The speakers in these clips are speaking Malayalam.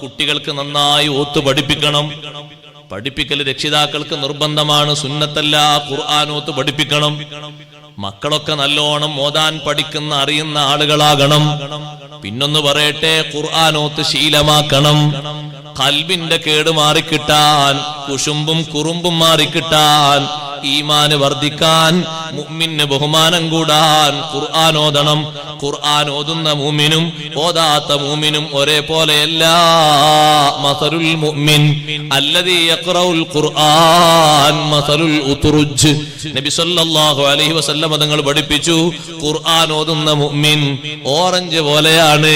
കുട്ടികൾക്ക് നന്നായി ഓത്ത് പഠിപ്പിക്കണം. പഠിപ്പിക്കൽ രക്ഷിതാക്കൾക്ക് നിർബന്ധമാണ്, സുന്നത്തല്ല. ഖുർആൻ ഓത്ത് പഠിപ്പിക്കണം. മക്കളൊക്കെ നല്ലോണം ഓതാൻ പഠിക്കുന്ന അറിയുന്ന ആളുകളാകണം. പിന്നൊന്ന് പറയട്ടെ, ഖുർആൻ ഓത്ത് ശീലമാക്കണം. ഖൽബിന്റെ കേട് മാറിക്കിട്ടാൻ, കുശുമ്പും കുറുമ്പും മാറിക്കിട്ടാൻ, ഈമാന് വർദ്ധിക്കാൻ, മുഅ്മിന് ബഹുമാനം കൂടാൻ ഖുർആൻ ഓതണം. ഖുർആൻ ഓതുന്ന മുഅ്മിനും ഓതാത്ത മുഅ്മിനും ഒരേപോലെയല്ല. മസലുൽ മുഅ്മിൻ അല്ലദീ യഖറഉൽ ഖുർആൻ മസലുൽ ഉത്റുജ്. നബി സല്ലല്ലാഹു അലൈഹി വസല്ലം തങ്ങൾ പഠിപ്പിച്ചു, ഖുർആൻ ഓതുന്ന മുഅ്മിൻ ഓറഞ്ച് പോലെയാണ്.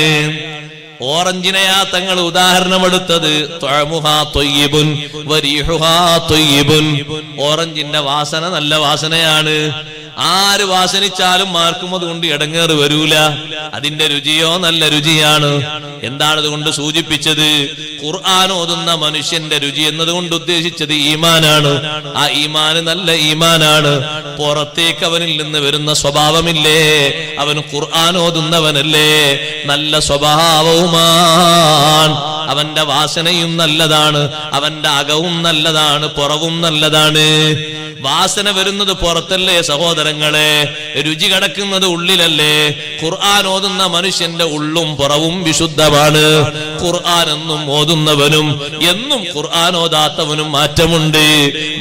ഓറഞ്ചിനെയാ തങ്ങൾ ഉദാഹരണമെടുത്തത്. ത്വഅമുഹാ ത്വയ്യിബുൻ വരീഹുഹാ ത്വയ്യിബുൻ. ഓറഞ്ചിന്റെ വാസന നല്ല വാസനയാണ്. ആര് വാസനിച്ചാലും ആർക്കും അതുകൊണ്ട് ഇടങ്ങേറ് വരൂല. അതിന്റെ രുചിയോ നല്ല രുചിയാണ്. എന്താണ് അതുകൊണ്ട് സൂചിപ്പിച്ചത്? ഖുർആൻ ഓതുന്ന മനുഷ്യന്റെ രുചി എന്നതുകൊണ്ട് ഉദ്ദേശിച്ചത് ഈമാനാണ്. ആ ഈമാന് നല്ല ഈമാനാണ്. പുറത്തേക്ക് അവനിൽ നിന്ന് വരുന്ന സ്വഭാവമില്ലേ, അവൻ ഖുർആൻ ഓതുന്നവനല്ലേ, നല്ല സ്വഭാവവുമാണ്. അവന്റെ വാസനയും നല്ലതാണ്, അവന്റെ അകവും നല്ലതാണ്, പുറവും നല്ലതാണ്. വാസന വരുന്നത് പുറത്തല്ലേ സഹോദരങ്ങളെ, രുചി കടക്കുന്നത് ഉള്ളിലല്ലേ. ഖുർആൻ ഓതുന്ന മനുഷ്യന്റെ ഉള്ളും പുറവും വിശുദ്ധമാണ്. ഖുർആൻ എന്നും ഓതുന്നവനും എന്നും ഖുർആൻ ഓതാത്തവനും മാറ്റമുണ്ട്.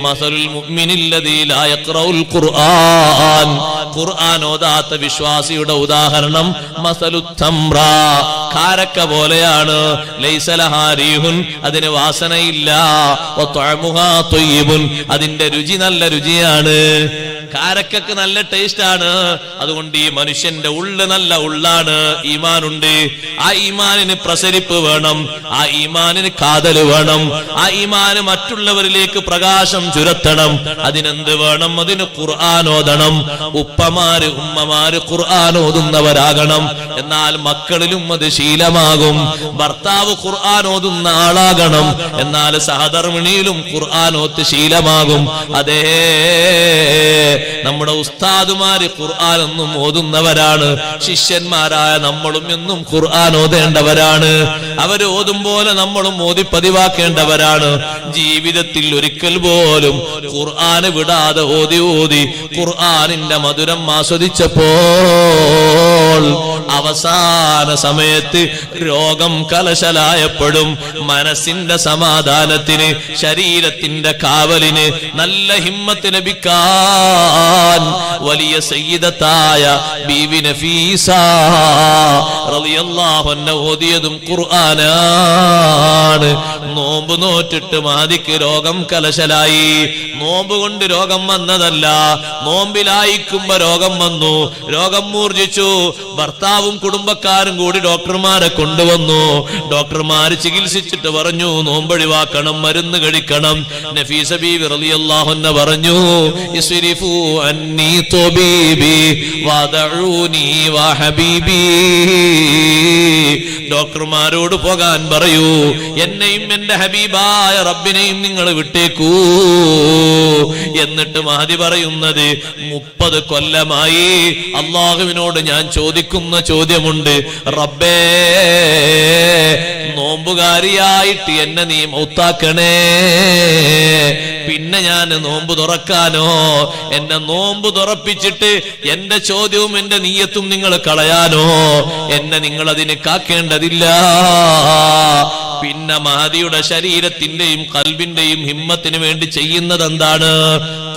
മസലുൽ മുഅ്മിനില്ലദീ ലാ യഖറഉൽ ഖുർആൻ. ഖുർആൻ ഓതാത്ത വിശ്വാസിയുടെ ഉദാഹരണം മസലുത് തംറ, കാരക്ക പോലെയാണ്. ലൈസ ലഹാ റീഹുൻ, അതിന് വാസനയില്ല. വത്വഅമുഹാ ത്വയ്യിബുൻ, അതിന്റെ രുചി നല്ല രുചിയാണ്. കാരക്കക്ക് നല്ല ടേസ്റ്റ് ആണ്. അതുകൊണ്ട് ഈ മനുഷ്യന്റെ ഉള്ള് നല്ല ഉള്ളാണ്, ഈമാനുണ്ട്. ആ ഈമാനിന് പ്രസരിപ്പ് വേണം, ആ ഈമാനിന് കാതല് വേണം, ആ ഈമാന് മറ്റുള്ളവരിലേക്ക് പ്രകാശം ചുരത്തണം. അതിനെന്ത് വേണം? അതിന് ഖുർആൻ ഓതണം. ഉപ്പമാര് ഉമ്മമാര് ഖുർആൻ ഓതുന്നവരാകണം. എന്നാൽ മക്കളിലും അത് ശീലമാകും. ഭർത്താവ് ഖുർആൻ ഓതുന്ന ആളാകണം. എന്നാൽ സഹധർമ്മിണിയിലും ഖുർആൻ ഓത്ത് ശീലമാകും. അതേ, നമ്മുടെ ഉസ്താദുമാര് ഖുർആൻ എന്നും ഓതുന്നവരാണ്. ശിഷ്യന്മാരായ നമ്മളും എന്നും ഖുർആൻ ഓതേണ്ടവരാണ്. അവര് ഓതും പോലെ നമ്മളും ഓതി പതിവാക്കേണ്ടവരാണ്. ജീവിതത്തിൽ ഒരിക്കൽ പോലും ഖുർആന് വിടാതെ ഓതി ഓതി ഖുർആനിന്റെ മധുരം ആസ്വദിച്ചപ്പോൾ അവസാന സമയത്ത് രോഗം കലശലായപ്പോഴും മനസ്സിന്റെ സമാധാനത്തിന്, ശരീരത്തിന്റെ കാവലിന്, നല്ല ഹിമ്മത്ത് ലഭിക്കാൻ വലിയ സയ്യിദത്തായ ബീവി നഫീസ റളിയല്ലാഹു അൻഹ ഓതിയതും ഖുർആനാണ്. നോമ്പ് നോറ്റിട്ട് മഹദിക്ക് രോഗം കലശലായി. നോമ്പ് കൊണ്ട് രോഗം വന്നതല്ല, നോമ്പിലായിക്കുമ്പോ രോഗം വന്നു. രോഗം മൂർജിച്ചു. ഭർത്താവും കുടുംബക്കാരും കൂടി ഡോക്ടർമാരെ കൊണ്ടുവന്നു. ഡോക്ടർമാര് ചികിത്സിച്ചിട്ട് പറഞ്ഞു, നോമ്പൊഴിവാക്കണം, മരുന്ന് കഴിക്കണം. നഫീസ ബീവി റളിയല്ലാഹു അൻഹ പറഞ്ഞു, ഇസ്രിഫു അന്നി തബീബി വദഊനി വഹബീബി. ഡോക്ടർമാരോട് പോകാൻ പറയൂ, എന്നെയും എന്റെ ഹബീബായ റബ്ബിനെയും നിങ്ങൾ വിട്ടേക്കൂ. എന്നിട്ട് മഹദി പറയുന്നത്, 30 കൊല്ലമായി അല്ലാഹുവിനോട് ഞാൻ ചോദിക്കുന്ന ചോദ്യമുണ്ട്, റബ്ബേ നോമ്പുകാരിയായിട്ട് എന്നെ നീ മൗത്താക്കണേ. പിന്നെ ഞാൻ നോമ്പ് തുറക്കാനോ? എന്നെ നോമ്പ് തുറപ്പിച്ചിട്ട് എന്റെ ചോദ്യവും എന്റെ നീയത്തും നിങ്ങൾ കളയാനോ? എന്നെ നിങ്ങൾ അതിന് കാക്കേണ്ടതില്ല. പിന്നെ മഹദിയുടെ ശരീരത്തിന്റെയും കൽബിന്റെയും ഹിമ്മത്തിന് വേണ്ടി ചെയ്യുന്നത് എന്താണ്?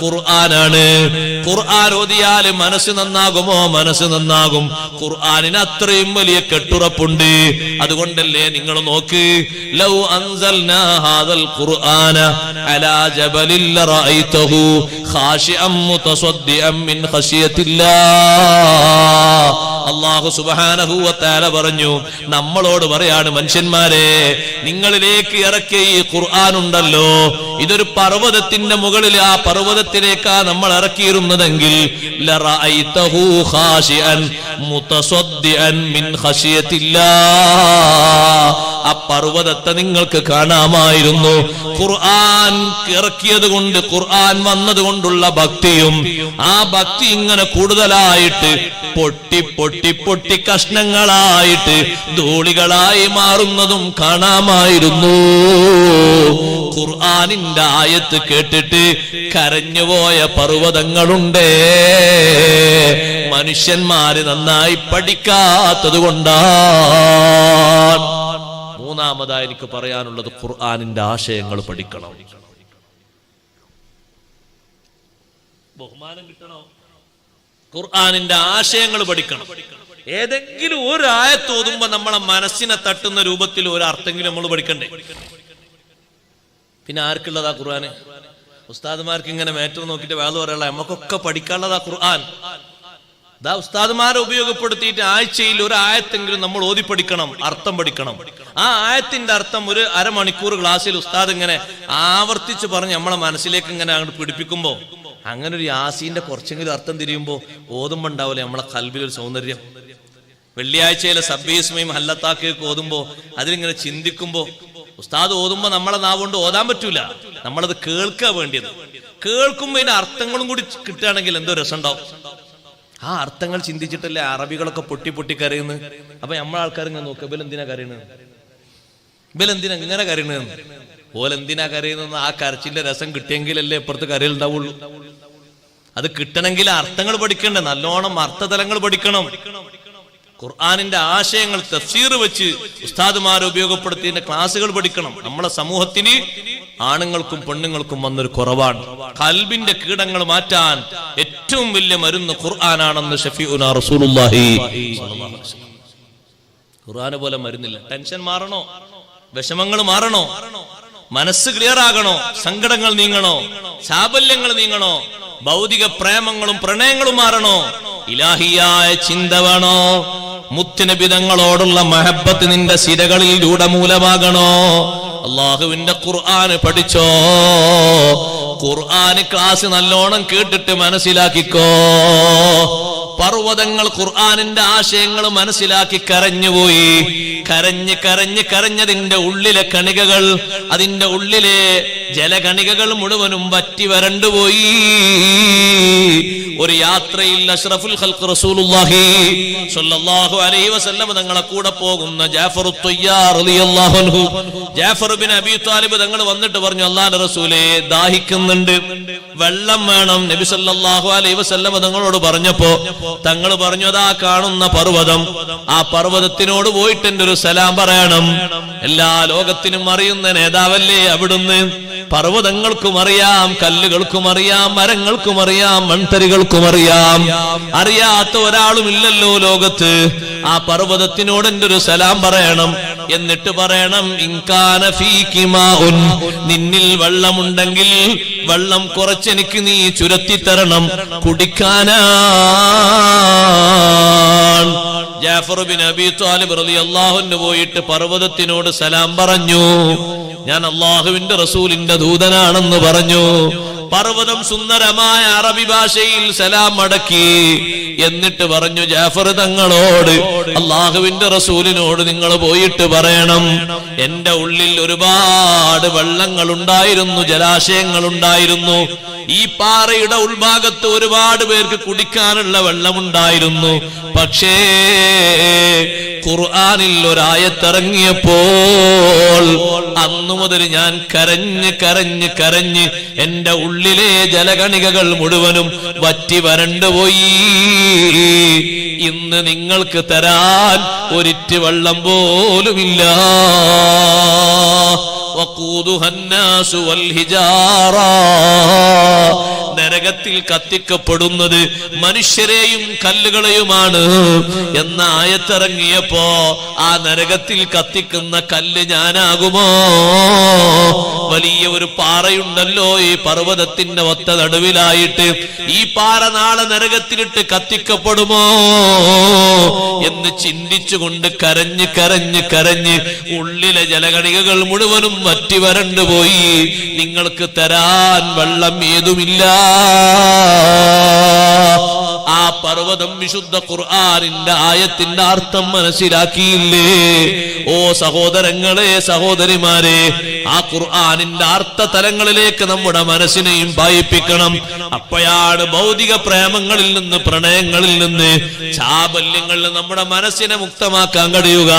ഖുർആനാണ്. ഖുർആൻ ഓതിയാൽ മനസ്സ് നന്നാകുമോ? മനസ്സ് നന്നാകും. ഖുർആനിന് അത്രയും വലിയ കെട്ടുറപ്പുണ്ട്. അതുകൊണ്ടല്ലേ നിങ്ങൾ നോക്ക്, ലൗ അൻസൽനാ ഹാദൽ ഖുർആന അലാ ജബലിൽ ലറഅയ്തഹു ഖാശിഅൻ മുതസദ്ദിഅൻ മിൻ ഖശിയത്തില്ലാഹ്. അല്ലാഹു സുബ്ഹാനഹു വ തആല പറഞ്ഞു, നമ്മളോട് പറയാണ്, മനുഷ്യന്മാരെ, നിങ്ങളിലേക്ക് ഇറക്കിയ ഈ ഖുർആൻ ഉണ്ടല്ലോ, ഇതൊരു പർവ്വതത്തിന്റെ മുകളിൽ, ആ പർവ്വതത്തിലേക്കാ നമ്മൾ ഇറക്കിയിരുന്നതെങ്കിൽ ലറഅയ്തഹു ഖാശിഅൻ മുതസദ്ദിഅൻ മിൻ ഖശിയത്തില്ലാഹ്. അപ്പ പർവ്വതത്തെ നിങ്ങൾക്ക് കാണാമായിരുന്നു. ഖുർആൻ ഇറക്കിയത് കൊണ്ട്, ഖുർആൻ വന്നത് കൊണ്ടുള്ള ഭക്തിയും ആ ഭക്തി ഇങ്ങനെ കൂടുതലായിട്ട് പൊട്ടി പൊട്ടി പൊട്ടി കഷ്ണങ്ങളായിട്ട് ധൂളികളായി മാറുന്നതും കാണാമായിരുന്നു. ഖുർആനിന്റെ ആയത്ത് കേട്ടിട്ട് കരഞ്ഞുപോയ പർവ്വതങ്ങളുണ്ട്. മനുഷ്യന്മാര് നന്നായി പഠിക്കാത്തത് കൊണ്ടാണ്. മൂന്നാമതായി എനിക്ക് പറയാനുള്ളത്, ഖുർആനിന്റെ ആശയങ്ങൾ പഠിക്കണം. ബഹുമാനം കിട്ടണോ? ഖുർആനിന്റെ ആശയങ്ങൾ പഠിക്കണം. ഏതെങ്കിലും ഒരു ആയത്ത് ഓതുമ്പോ നമ്മളെ മനസ്സിനെ തട്ടുന്ന രൂപത്തിൽ ഒരു അർത്ഥമെങ്കിലും നമ്മൾ പഠിക്കണ്ടേ? പിന്നെ ആർക്കുള്ളതാ ഖുർആന്? ഉസ്താദുമാർക്ക് ഇങ്ങനെ മേറ്റർ നോക്കിയിട്ട് വേള പറയാനുള്ള നമുക്കൊക്കെ പഠിക്കാനുള്ളതാ ഖുർആൻ. ദാ ഉസ്താദുമാരെ ഉപയോഗപ്പെടുത്തിയിട്ട് ആഴ്ചയിൽ ഒരു ആയത്തെങ്കിലും നമ്മൾ ഓതി പഠിക്കണം, അർത്ഥം പഠിക്കണം. ആ ആയത്തിന്റെ അർത്ഥം ഒരു അരമണിക്കൂർ ക്ലാസ്സിൽ ഉസ്താദ് ഇങ്ങനെ ആവർത്തിച്ച് പറഞ്ഞ് നമ്മളെ മനസ്സിലേക്ക് ഇങ്ങനെ അങ്ങോട്ട് പിടിപ്പിക്കുമ്പോ, അങ്ങനെ ഒരു യാസീന്റെ കുറച്ചെങ്കിലും അർത്ഥം തിരിയുമ്പോ ഓതുമ്പോ ഉണ്ടാവില്ലേ നമ്മളെ കൽബിലൊരു സൗന്ദര്യം. വെള്ളിയാഴ്ചയിലെ സബ്ബീസ്മയും ഹല്ലത്താക്കിയൊക്കെ ഓതുമ്പോ അതിലിങ്ങനെ ചിന്തിക്കുമ്പോ, ഉസ്താദ് ഓതുമ്പോ നമ്മളെ നാവുകൊണ്ട് ഓതാൻ പറ്റൂല, നമ്മളത് കേൾക്കുക വേണ്ടിയത്. കേൾക്കുമ്പോ ഇതിന്റെ അർത്ഥങ്ങളും കൂടി കിട്ടുകയാണെങ്കിൽ എന്തോ രസമുണ്ടാവും. ആ അർത്ഥങ്ങൾ ചിന്തിച്ചിട്ടല്ലേ അറബികളൊക്കെ പൊട്ടി പൊട്ടി കരയുന്നത്. അപ്പൊ നമ്മളെ ആൾക്കാർ ഇങ്ങനെ നോക്കുക, ഇവലെന്തിനാ കരയണത്, ഇവലെന്തിനാ ഇങ്ങനെ കരയണത്, ഓലെന്തിനാ കരയുന്നത്. ആ കരച്ചിന്റെ രസം കിട്ടിയെങ്കിലല്ലേ ഇപ്പുറത്ത് കരയുണ്ടാവുള്ളൂ. അത് കിട്ടണമെങ്കിൽ അർത്ഥങ്ങൾ പഠിക്കണ്ടേ, നല്ലോണം അർത്ഥതലങ്ങൾ പഠിക്കണം. ഖുർആനിന്റെ ആശയങ്ങൾ തഫ്സീർ വെച്ച് ഉസ്താദുമാരെ ഉപയോഗപ്പെടുത്തിയതിന്റെ ക്ലാസുകൾ പഠിക്കണം. നമ്മളെ സമൂഹത്തിന് ആണുങ്ങൾക്കും പെണ്ണുങ്ങൾക്കും വന്നൊരു കുറവാണ്. ഖൽബിന്റെ കീടങ്ങൾ മാറ്റാൻ ഏറ്റവും വലിയ മരുന്ന് ഖുർആനാണെന്ന് ശഫീഉനാ റസൂലുള്ളാഹി സ്വല്ലല്ലാഹു അലൈഹി വസല്ലം. ഖുർആന് പോലെ മരുന്നില്ല. ടെൻഷൻ മാറണോ, വിഷമങ്ങൾ മാറണോ, മനസ്സ് ക്ലിയർ ആകണോ, സങ്കടങ്ങൾ നീങ്ങണോ, ചാബല്യങ്ങൾ നീങ്ങണോ, ഭൗതിക പ്രേമങ്ങളും പ്രണയങ്ങളും മാറണോ, ഇലാഹിയായ ചിന്ത വേണോ, മുത്തുനബിതങ്ങളോടുള്ള മഹബത്ത് നിന്റെ സിരകളിൽ രൂഢമൂലമാകണോ, അള്ളാഹുവിന്റെ ഖുർആന് പഠിച്ചോ. ഖുർആന് ക്ലാസ് നല്ലോണം കേട്ടിട്ട് മനസ്സിലാക്കിക്കോ. പർവ്വതങ്ങൾ ഖുർആനിന്റെ ആശയങ്ങൾ മനസ്സിലാക്കി കരഞ്ഞുപോയി. കരഞ്ഞ് കരഞ്ഞ് കരഞ്ഞതിന്റെ ഉള്ളിലെ കണികകൾ, അതിന്റെ ഉള്ളിലെ ജലകണികകൾ മുഴുവനും വറ്റി വരണ്ടുപോയി. ഒരു യാത്രയിൽ അഷ്റഫുൽ ഖൽഖ് റസൂലുള്ളാഹി സ്വല്ലല്ലാഹു അലൈഹി വസല്ലം തങ്ങളെ കൂടെ പോകുന്ന ജാഫർ ത്വയ്യാർ റളിയല്ലാഹു അൻഹു, ജാഫർ ബിൻ അബീ താലിബ് തങ്ങൾ വന്നിട്ട് പറഞ്ഞു, അല്ലാഹുവിന്റെ റസൂലേ ദാഹിക്കുന്നുണ്ട്, വെള്ളം വേണം. നബി സല്ലല്ലാഹു അലൈഹി വസല്ലം തങ്ങളോട് പറഞ്ഞപ്പോ തങ്ങൾ പറഞ്ഞു, അതാ കാണുന്ന പർവ്വതം, ആ പർവ്വതത്തിനോട് പോയിട്ട് എന്റെ ഒരു സലാം പറയണം. എല്ലാ ലോകത്തിനും അറിയുന്ന നേതാവല്ലേ അവിടുന്ന്. പർവ്വതങ്ങൾക്കും അറിയാം, കല്ലുകൾക്കും അറിയാം, മരങ്ങൾക്കും അറിയാം, മൺതരികൾക്കും അറിയാം. അറിയാത്ത ഒരാളും ഇല്ലല്ലോ ലോകത്ത്. ആ പർവ്വതത്തിനോട് എന്റെ ഒരു സലാം പറയണം. എന്നിട്ട് പറയണം, ഇൻകാന ഫീകി മാഉൻ, നിന്നിൽ വെള്ളമുണ്ടെങ്കിൽ വെള്ളം കുറച്ചെനിക്ക് നീ ചുരത്തിത്തരണം, കുടിക്കാനാ. ജാഫർ ബിൻ അബീ ത്വാലിബ് റളിയല്ലാഹു അൻഹു പോയിട്ട് പർവ്വതത്തിനോട് സലാം പറഞ്ഞു. ഞാൻ അള്ളാഹുവിന്റെ റസൂലിന്റെ ദൂതനാണെന്ന് പറഞ്ഞു. പർവ്വതം സുന്ദരമായ അറബി ഭാഷയിൽ സലാം മടക്കി. എന്നിട്ട് പറഞ്ഞു, ജാഫർ തങ്ങളോട്, അള്ളാഹുവിന്റെ റസൂലിനോട് നിങ്ങൾ പോയിട്ട് പറയണം, എന്റെ ഉള്ളിൽ ഒരുപാട് വെള്ളങ്ങൾ ഉണ്ടായിരുന്നു, ജലാശയങ്ങൾ ഉണ്ടായിരുന്നു. ഈ പാറയുടെ ഉൾഭാഗത്ത് ഒരുപാട് പേർക്ക് കുടിക്കാനുള്ള വെള്ളമുണ്ടായിരുന്നു. പക്ഷേ ഖുർആനിൽ ഒരായത്തിറങ്ങിയപ്പോൾ അന്നു മുതൽ ഞാൻ കരഞ്ഞ് കരഞ്ഞ് കരഞ്ഞ് എന്റെ ഉള്ളിലെ ജലകണികകൾ മുഴുവനും വറ്റി വരണ്ടുപോയി. ഇന്ന് നിങ്ങൾക്ക് തരാൻ ഒരിറ്റ് വെള്ളം പോലുമില്ല. നരകത്തിൽ കത്തിക്കപ്പെടുന്നത് മനുഷ്യരെയും കല്ലുകളെയുമാണ് എന്ന ആയത്തിറങ്ങിയപ്പോ ആ നരകത്തിൽ കത്തിക്കുന്ന കല്ല് ഞാനാകുമോ? വലിയ ഒരു പാറയുണ്ടല്ലോ ഈ പർവ്വതത്തിന്റെ ഒത്ത നടുവിലായിട്ട്, ഈ പാറ നാളെ നരകത്തിലിട്ട് കത്തിക്കപ്പെടുമോ എന്ന് ചിന്തിച്ചുകൊണ്ട് കരഞ്ഞ് കരഞ്ഞ് കരഞ്ഞ് ഉള്ളിലെ ജലകണികകൾ മുഴുവനും വറ്റി വരണ്ടുപോയി. നിങ്ങൾക്ക് തരാൻ വെള്ളം ഏതുമില്ല. ആ പർവ്വതം വിശുദ്ധ ഖുർആനിന്റെ ആയത്തിന്റെ അർത്ഥം മനസ്സിലാക്കിയില്ലേ? ഓ സഹോദരങ്ങളെ, സഹോദരിമാരെ, ആ ഖുർആനിന്റെ അർത്ഥ തലങ്ങളിലേക്ക് നമ്മുടെ മനസ്സിനെയും പായിപ്പിക്കണം. അപ്പോഴാണ് ഭൗതിക പ്രേമങ്ങളിൽ നിന്ന്, പ്രണയങ്ങളിൽ നിന്ന്, ചാബല്യങ്ങളിൽ നിന്ന് നമ്മുടെ മനസ്സിനെ മുക്തമാക്കാൻ കഴിയുക.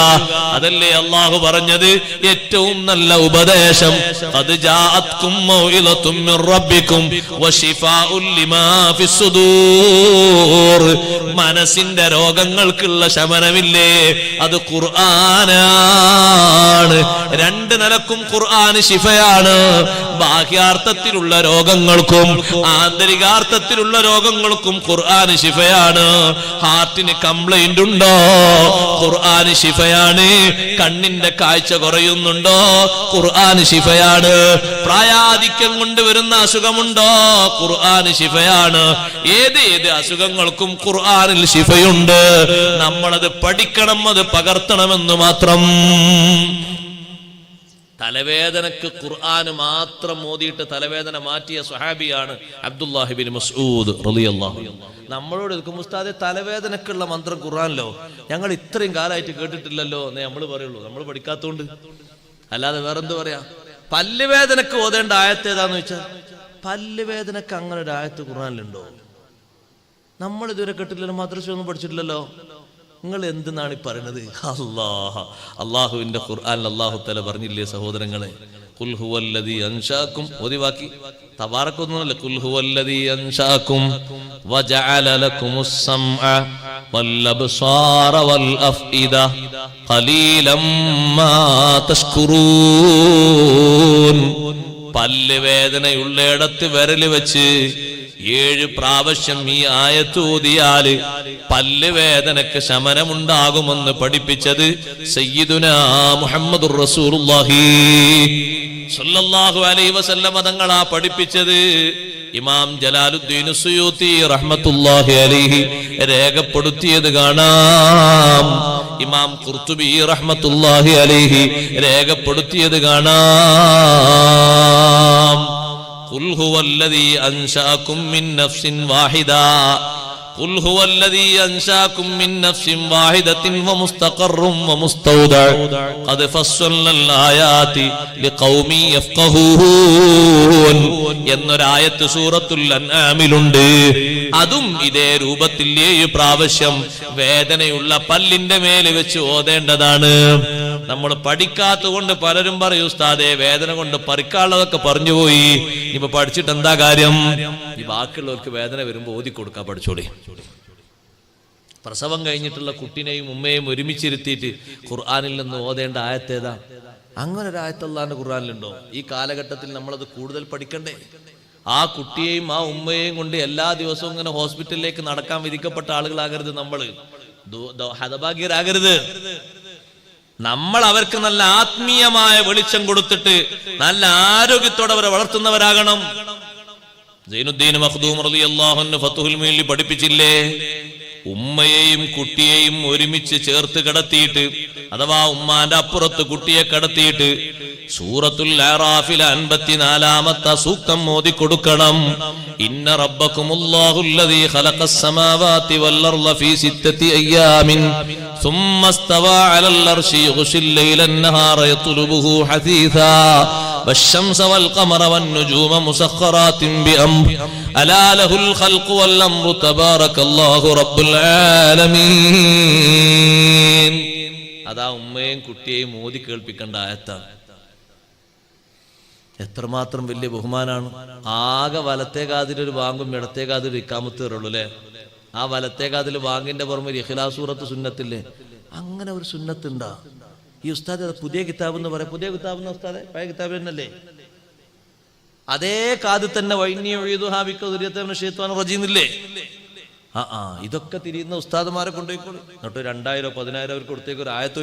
അതല്ലേ അള്ളാഹു പറഞ്ഞത്, ഏറ്റവും നല്ല ഉപദേശം ഖദ് ജാഅത്കും മൗഇദത്തും മിർ റബ്ബിക്കും വശിഫാഉൻ ലിമാ ഫിസ്സുദൂർ. മനസ്സിന്റെ രോഗങ്ങൾക്കുള്ള ശമനമില്ലേ, അത് ഖുർആനാണ്. രണ്ട് നിലക്കും ഖുർആൻ ശിഫയാണ്. ബാഹ്യാർത്ഥത്തിലുള്ള രോഗങ്ങൾക്കും ആന്തരികാർത്ഥത്തിലുള്ള രോഗങ്ങൾക്കും ഖുർആൻ ശിഫയാണ്. ഹാർട്ടിന് കംപ്ലൈന്റ് ഉണ്ടോ, ഖുർആൻ ശിഫയാണ്. കണ്ണിന്റെ കാഴ്ച കുറയുന്നുണ്ടോ, ഖുർആൻ ശിഫയാണ്. പ്രായാധിക്യം കൊണ്ടുവരുന്ന അസുഖമുണ്ടോ, ഖുർആൻ ശിഫയാണ്. ഏത് അസുഖങ്ങൾക്കും ഖുർആനിൽ ശിഫയുണ്ട്. നമ്മളത് പഠിക്കണം, അത് പകർത്തണമെന്ന് മാത്രം. തലവേദനക്ക് ഖുർആൻ മാത്രം ഓതിയിട്ട് തലവേദന മാറ്റിയ സ്വഹാബിയാണ് അബ്ദുല്ലാഹി ബിൻ മസ്ഊദ് റളിയല്ലാഹു അൻഹു. നമ്മളോട് നിൽക്കും, ഉസ്താദെ തലവേദനക്കുള്ള മന്ത്രം ഖുർആനിലോ ഞങ്ങൾ ഇത്രയും കാലമായിട്ട് കേട്ടിട്ടില്ലല്ലോ എന്നേ നമ്മൾ പറയുള്ളൂ. നമ്മൾ പഠിക്കാത്തോണ്ട്, അല്ലാതെ വേറെന്ത് പറയാ. പല്ലുവേദനക്ക് ഓതേണ്ട ആയത്ത് ഏതാന്ന് വെച്ചാൽ, പല്ലുവേദനക്ക് അങ്ങനെ ഒരു ആയത്ത് ഖുർആനിലുണ്ടോ? നമ്മൾ ഇതുവരെ കേട്ടില്ലല്ലോ, മദ്രസ ഒന്നും പഠിച്ചിട്ടില്ലല്ലോ. നിങ്ങൾ എന്തെന്നാണ് ഈ പറയുന്നത്? അള്ളാഹുവിന്റെ ഖുർആനിൽ അല്ലാഹു തആല പറഞ്ഞില്ലേ സഹോദരങ്ങളെ, ഖുൽ ഹുവല്ലദീ അൻശാകും, ഓതിവാക്കി തബാറക്കൊന്നുമല്ല, ഖുൽ ഹുവല്ലദീ അൻശാകും വജഅല ലക്കുമുസ് സമഅ വൽ അബ്സാറ വൽ അഫ്ഇദ ഖലീലം മാ തഷ്കുറൂൻ. പല്ലുവേദനയുള്ളയിടത്ത് വിരല് വെച്ച് 7 പ്രാവശ്യം ഈ ആയത്ത് ഓതിയാല് പല്ലുവേദനക്ക് ശമനമുണ്ടാകുമെന്ന് പഠിപ്പിച്ചത് സയ്യിദുനാ മുഹമ്മദുർ റസൂലുള്ളാഹി സ്വല്ലല്ലാഹു അലൈഹി വസല്ലം തങ്ങളാ പഠിപ്പിച്ചത്. ഇമാം ജലാലുദ്ദീൻ സുയൂത്തി റഹ്മത്തുള്ളാഹി അലൈഹി രേഖപ്പെടുത്തിയത് കാണാം. ഇമാം ഖുർത്തുബി റഹ്മത്തുള്ളാഹി അലൈഹി രേഖപ്പെടുത്തിയത് കാണാം. ഖുൽ ഹുവല്ലദീ അൻശഅകും മിൻ നഫ്സിൻ വാഹിദ ഖുൽ ഹുവല്ലദീ അൻശഅകും മിൻ നഫ്സിൻ വാഹിദത്തിൻ വമുസ്തഖറും വമുസ്തൗദഅ ഖദ് ഫസ്സൽനൽ ആയാതി ലിഖൗമി യഫ്ഖഹൂൻ എന്നൊരായത്ത് സൂറത്തുൽ അൻആമിലുണ്ട്. അതും ഇതേ രൂപത്തിൽ 7 പ്രാവശ്യം വേദനയുള്ള പല്ലിന്റെ മേലെ വെച്ച് ഓതേണ്ടതാണ്. നമ്മൾ പഠിക്കാത്തതുകൊണ്ട് പലരും പറയും, ഉസ്താദേ വേദന കൊണ്ട് പറിക്കാനുള്ളതൊക്കെ പറഞ്ഞുപോയി, ഇപ്പൊ പഠിച്ചിട്ട് എന്താ കാര്യം? ഈ ബാക്കിയുള്ളവർക്ക് വേദന വരുമ്പോ ഓതി കൊടുക്കാൻ പഠിച്ചോളി. പ്രസവം കഴിഞ്ഞിട്ടുള്ള കുട്ടിനെയും ഉമ്മയെയും ഒരുമിച്ചിരുത്തിയിട്ട് ഖുർആനിൽ നിന്ന് ഓതേണ്ട ആയത്തേതാ? അങ്ങനെ ഒരു ആയത്ത് അല്ലാഹുവിന്റെ ഖുർആനിലുണ്ടോ? ഈ കാലഘട്ടത്തിൽ നമ്മളത് കൂടുതൽ പഠിക്കണ്ടേ? ആ കുട്ടിയെയും ആ ഉമ്മയെയും കൊണ്ട് എല്ലാ ദിവസവും ഇങ്ങനെ ഹോസ്പിറ്റലിലേക്ക് നടക്കാൻ വിധിക്കപ്പെട്ട ആളുകളാകരുത്. നമ്മള് ഹതഭാഗ്യരാകരുത്. നമ്മൾ അവർക്ക് നല്ല ആത്മീയമായ വെളിച്ചം കൊടുത്തിട്ട് നല്ല ആരോഗ്യത്തോടെ അവരെ വളർത്തുന്നവരാകണം. സൈനുദ്ദീൻ മഖ്ദൂം റളിയല്ലാഹു അൻഹു ഫത്ഹുൽ മുഈനിൽ പഠിപ്പിച്ചില്ലേ, ഉമ്മയെയും കുട്ടിയെയും ഒരുമിച്ച് ചേർത്ത് കിടത്തിയിട്ട്, അഥവാ ഉമ്മാന്റെ അപ്പുറത്ത് കുട്ടിയെ കിടത്തിയിട്ട് സൂറത്തുൽ അറാഫിലെ 54-ാമത്തെ സൂക്തം ഓതി കൊടുക്കണം. ഇന്ന റബ്ബകുമുല്ലാഹുല്ലദീ ഖലഖസ് സമാവാതി വൽ അർള ഫീ 6 അയ്യാമിൻ ثم استوى على العرش يغشي الليل النهار يطلبه حثيثا والشمس والقمر والنجوم مسخرات بأمره ألا له الخلق والأمر تبارك الله رب العالمين. അതാ ഉമ്മയും കുട്ടിയെയും ഓതി കേൾപ്പിക്കേണ്ട ആയത്താണ്. എത്രമാത്രം വലിയ ബഹുമാനാണ്. ആകെ വലത്തേ കാതിലൊരു വാങ്ങും ഇടത്തേ കാതിൽ ഇക്കാമത്ത് കയറുള്ളൂ അല്ലേ? ആ വലത്തേ കാതിൽ വാങ്ങിന്റെ പുറമെ ഇഖ്ലാസ് സൂറത്ത് സുന്നത്തില്ലേ? അങ്ങനെ ഒരു സുന്നത്തുണ്ടാ? ഈ ഉസ്താദ് പുതിയ കിതാബ് എന്ന് പറയാം. പുതിയ കിതാബ് എന്ന ഉസ്താദെ പഴയ കിതാബ് തന്നെയല്ലേ? അതേ കാതിൽ തന്നെ റജീമില്ലേ? ഇതൊക്കെ തിരിയുന്ന ഉസ്താദുമാരെ കൊണ്ടുപോയിക്കോളൂ. എന്നിട്ട് 2000 10,000 അവർക്ക് കൊടുത്തേക്ക് ഒരു ആയത്തോ.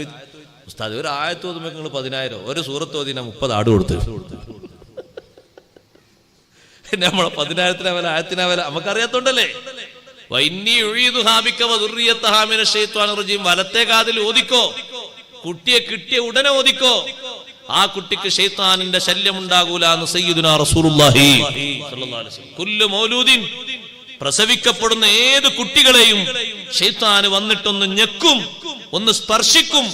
ഉസ്താദ് ഒരു ആയത്ത് ഓതുമ്പോൾ നിങ്ങൾ 10,000, ഒരു സൂറത്ത് ഓതിന 30 ആട് കൊടുത്തു. നമ്മളെ 10,000 വില 1000 വില നമുക്കറിയാത്തോണ്ടല്ലേ. വലത്തെ കാതിൽ ഓദിക്കോ, കുട്ടിയെ കിട്ടിയ ഉടനെ ഓദിക്കോ, ആ കുട്ടിക്ക് ശൈത്താനിന്റെ ശല്യം ഉണ്ടാകൂല എന്ന് സയ്യിദുനാ റസൂലുള്ളാഹി സ്വല്ലല്ലാഹു അലൈഹി വസല്ലം. കുല്ലു മൗലൂദിൻ പ്രസവിക്കപ്പെടുന്ന ഏത് കുട്ടികളെയും ശൈത്താന് വന്നിട്ടൊന്ന് ഞെക്കും, ഒന്ന് സ്പർശിക്കും,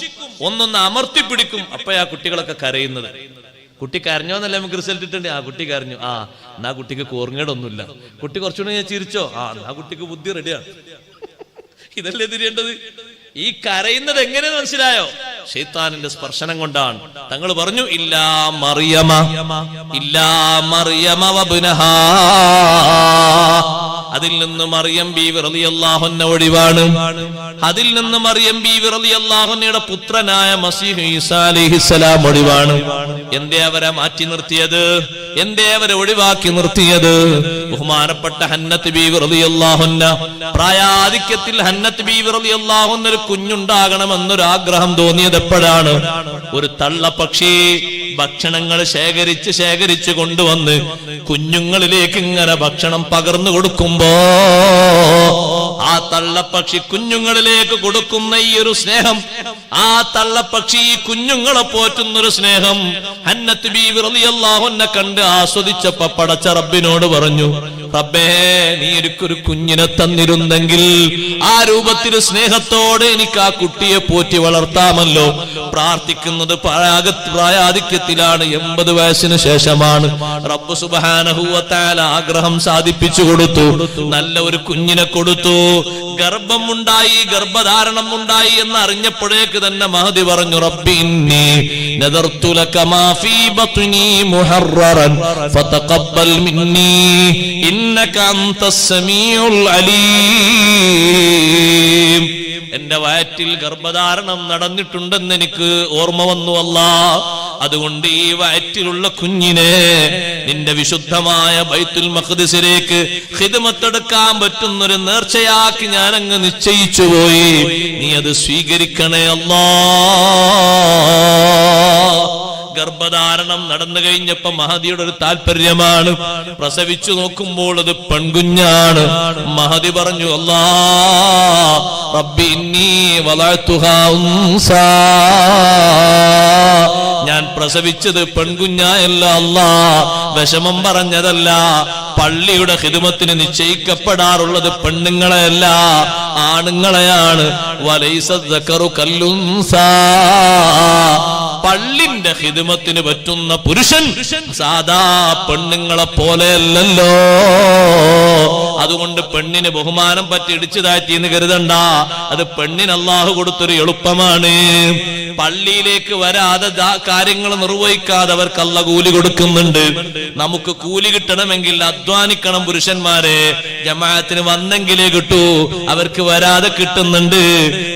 ഒന്നൊന്ന് അമർത്തിപ്പിടിക്കും. അപ്പോഴാ കുട്ടികളൊക്കെ കരയുന്നത്. കുട്ടി കരഞ്ഞോന്നല്ല നമുക്ക് റിസൾട്ട് ഇട്ടുണ്ട്. ആ കുട്ടി കരഞ്ഞു, ആ എന്നാ കുട്ടിക്ക് കോർങ്ങേടൊന്നുമില്ല. കുട്ടി കുറച്ചുകൂടെ ഞാൻ ചിരിച്ചോ, ആ എന്നാ കുട്ടിക്ക് ബുദ്ധി റെഡിയാണ്. ഇതല്ലേ തിരിയേണ്ടത്. ഈ കരയുന്നത് എങ്ങനെ മനസ്സിലായോ? ശൈത്താനിന്റെ സ്പർശനം കൊണ്ടാണ്. തങ്ങൾ പറഞ്ഞു, ഇല്ലാ മറിയമ വബ്നഹാ, അതിൽ നിന്ന് മറിയം ബീവി റളിയല്ലാഹു അൻഹ ഒഴിവാണ്. അതിൽ നിന്ന് മറിയം ബീവി റളിയല്ലാഹു അൻഹയുടെ പുത്രനായ മസീഹ് ഈസാ അലൈഹിസ്സലാം ഒഴിവാണ്. എന്തേ അവരെ മാറ്റി നിർത്തിയത്? എന്തേ അവരെ ഒഴിവാക്കി നിർത്തിയത്? ബഹുമാനപ്പെട്ട ഹന്നത്ത് ബീവി റളിയല്ലാഹു അൻഹ പ്രായാധിക്യത്തിൽ ഹന്നത്ത് ബീവി റളിയല്ലാഹു അൻഹ ഒരു കുഞ്ഞുണ്ടാകണമെന്നൊരു ആഗ്രഹം തോന്നിയത് എപ്പോഴാണ്? ഒരു തള്ളപ്പക്ഷി ഭക്ഷണങ്ങൾ ശേഖരിച്ച് കൊണ്ടുവന്ന് കുഞ്ഞുങ്ങളിലേക്ക് ഇങ്ങനെ ഭക്ഷണം പകർന്നു കൊടുക്കുമ്പോ ആ തള്ളപ്പക്ഷി കുഞ്ഞുങ്ങളിലേക്ക് കൊടുക്കുന്ന ഈ ഒരു സ്നേഹം, ആ തള്ളപ്പക്ഷി ഈ കുഞ്ഞുങ്ങളെ പോറ്റുന്നൊരു സ്നേഹം ഹന്നത്ത് ബീവി റളിയല്ലാഹു അൻഹ കണ്ട് ആസ്വദിച്ചപ്പോ പടച്ച റബ്ബിനോട് പറഞ്ഞു, റബ്ബേ നീ എനിക്കൊരു കുഞ്ഞിനെ തന്നിരുന്നെങ്കിൽ ആ രൂപത്തിൽ സ്നേഹത്തോടെ എനിക്ക് ആ കുട്ടിയെ പോറ്റി വളർത്താമല്ലോ. പ്രാർത്ഥിക്കുന്നത് പ്രായാധിക്യത്തിലാണ്, 80 വയസ്സിന് ശേഷമാണ്. റബ്ബ് സുബ്ഹാനഹു വ തആല ആഗ്രഹം സാധിപ്പിച്ചു കൊടുത്തു, നല്ല ഒരു കുഞ്ഞിനെ കൊടുത്തു. ഗർഭമുണ്ടായി, ഗർഭധാരണം ഉണ്ടായി എന്ന് അറിഞ്ഞപ്പോഴേക്ക് തന്നെ മഹദി പറഞ്ഞു, റബ്ബി ഇന്നി നദർതു ലക മാ ഫീ ബത്നി മുഹററൻ ഫതഖബ്ബൽ മിന്നി ഇന്നക അൻതസ് സമീഉൽ അലീം. എന്റെ വയറ്റിൽ ഗർഭധാരണം നടന്നിട്ടുണ്ടെന്ന് എനിക്ക് ഓർമ്മ വന്നു അല്ലാഹ്. അതുകൊണ്ട് ഈ വയറ്റിലുള്ള കുഞ്ഞിനെ നിന്റെ വിശുദ്ധമായ ബൈത്തുൽ മഖ്ദിസിലേക്ക് ഖിദ്മത്തെടുക്കാൻ പറ്റുന്നൊരു നേർച്ചയാക്കി ഞാൻ അങ്ങ് നിശ്ചയിച്ചു പോയി. നീ അത് സ്വീകരിക്കണേ അല്ലാഹ്. ഗർഭധാരണം നടന്നു കഴിഞ്ഞപ്പോ മഹദിയുടെ ഒരു താല്പര്യമാണ്. പ്രസവിച്ചു നോക്കുമ്പോൾ അത് പെൺകുഞ്ഞാണ്. മഹദി പറഞ്ഞു, അല്ലാഹ് റബ്ബി ഇന്നി വലഅതുഹാ ഉൻസാ, ഞാൻ പ്രസവിച്ചത് പെൺകുഞ്ഞായല്ല അല്ലാഹ്, വിഷമം പറഞ്ഞതല്ല. പള്ളിയുടെ ഖിദ്മത്തിന് നിശ്ചയിക്കപ്പെടാറുള്ളത് പെണ്ണുങ്ങളെയല്ല, ആണുങ്ങളെയാണ്. വലൈസ ദക്കറു കല്ലുൻസാ, പള്ളിന്റെ ഖിദ്മത്തിന് പറ്റുന്ന പുരുഷൻ സാധാ പെണ്ണുങ്ങളെ പോലെയല്ലല്ലോ. അതുകൊണ്ട് പെണ്ണിന് ബഹുമാനം പറ്റി ഇടിച്ചു താഴ്ത്തിയെന്ന് കരുതണ്ട. അത് പെണ്ണിന് അല്ലാഹു കൊടുത്തൊരു എളുപ്പമാണ്. പള്ളിയിലേക്ക് വരാതെ കാര്യങ്ങൾ നിർവഹിക്കാതെ അവർക്ക് അല്ലാഹു കൂലി കൊടുക്കുന്നുണ്ട്. നമുക്ക് കൂലി കിട്ടണമെങ്കിൽ അധ്വാനിക്കണം പുരുഷന്മാരെ. ജമാഅത്തിന് വന്നെങ്കിലേ കിട്ടൂ, അവർക്ക് വരാതെ കിട്ടുന്നുണ്ട്.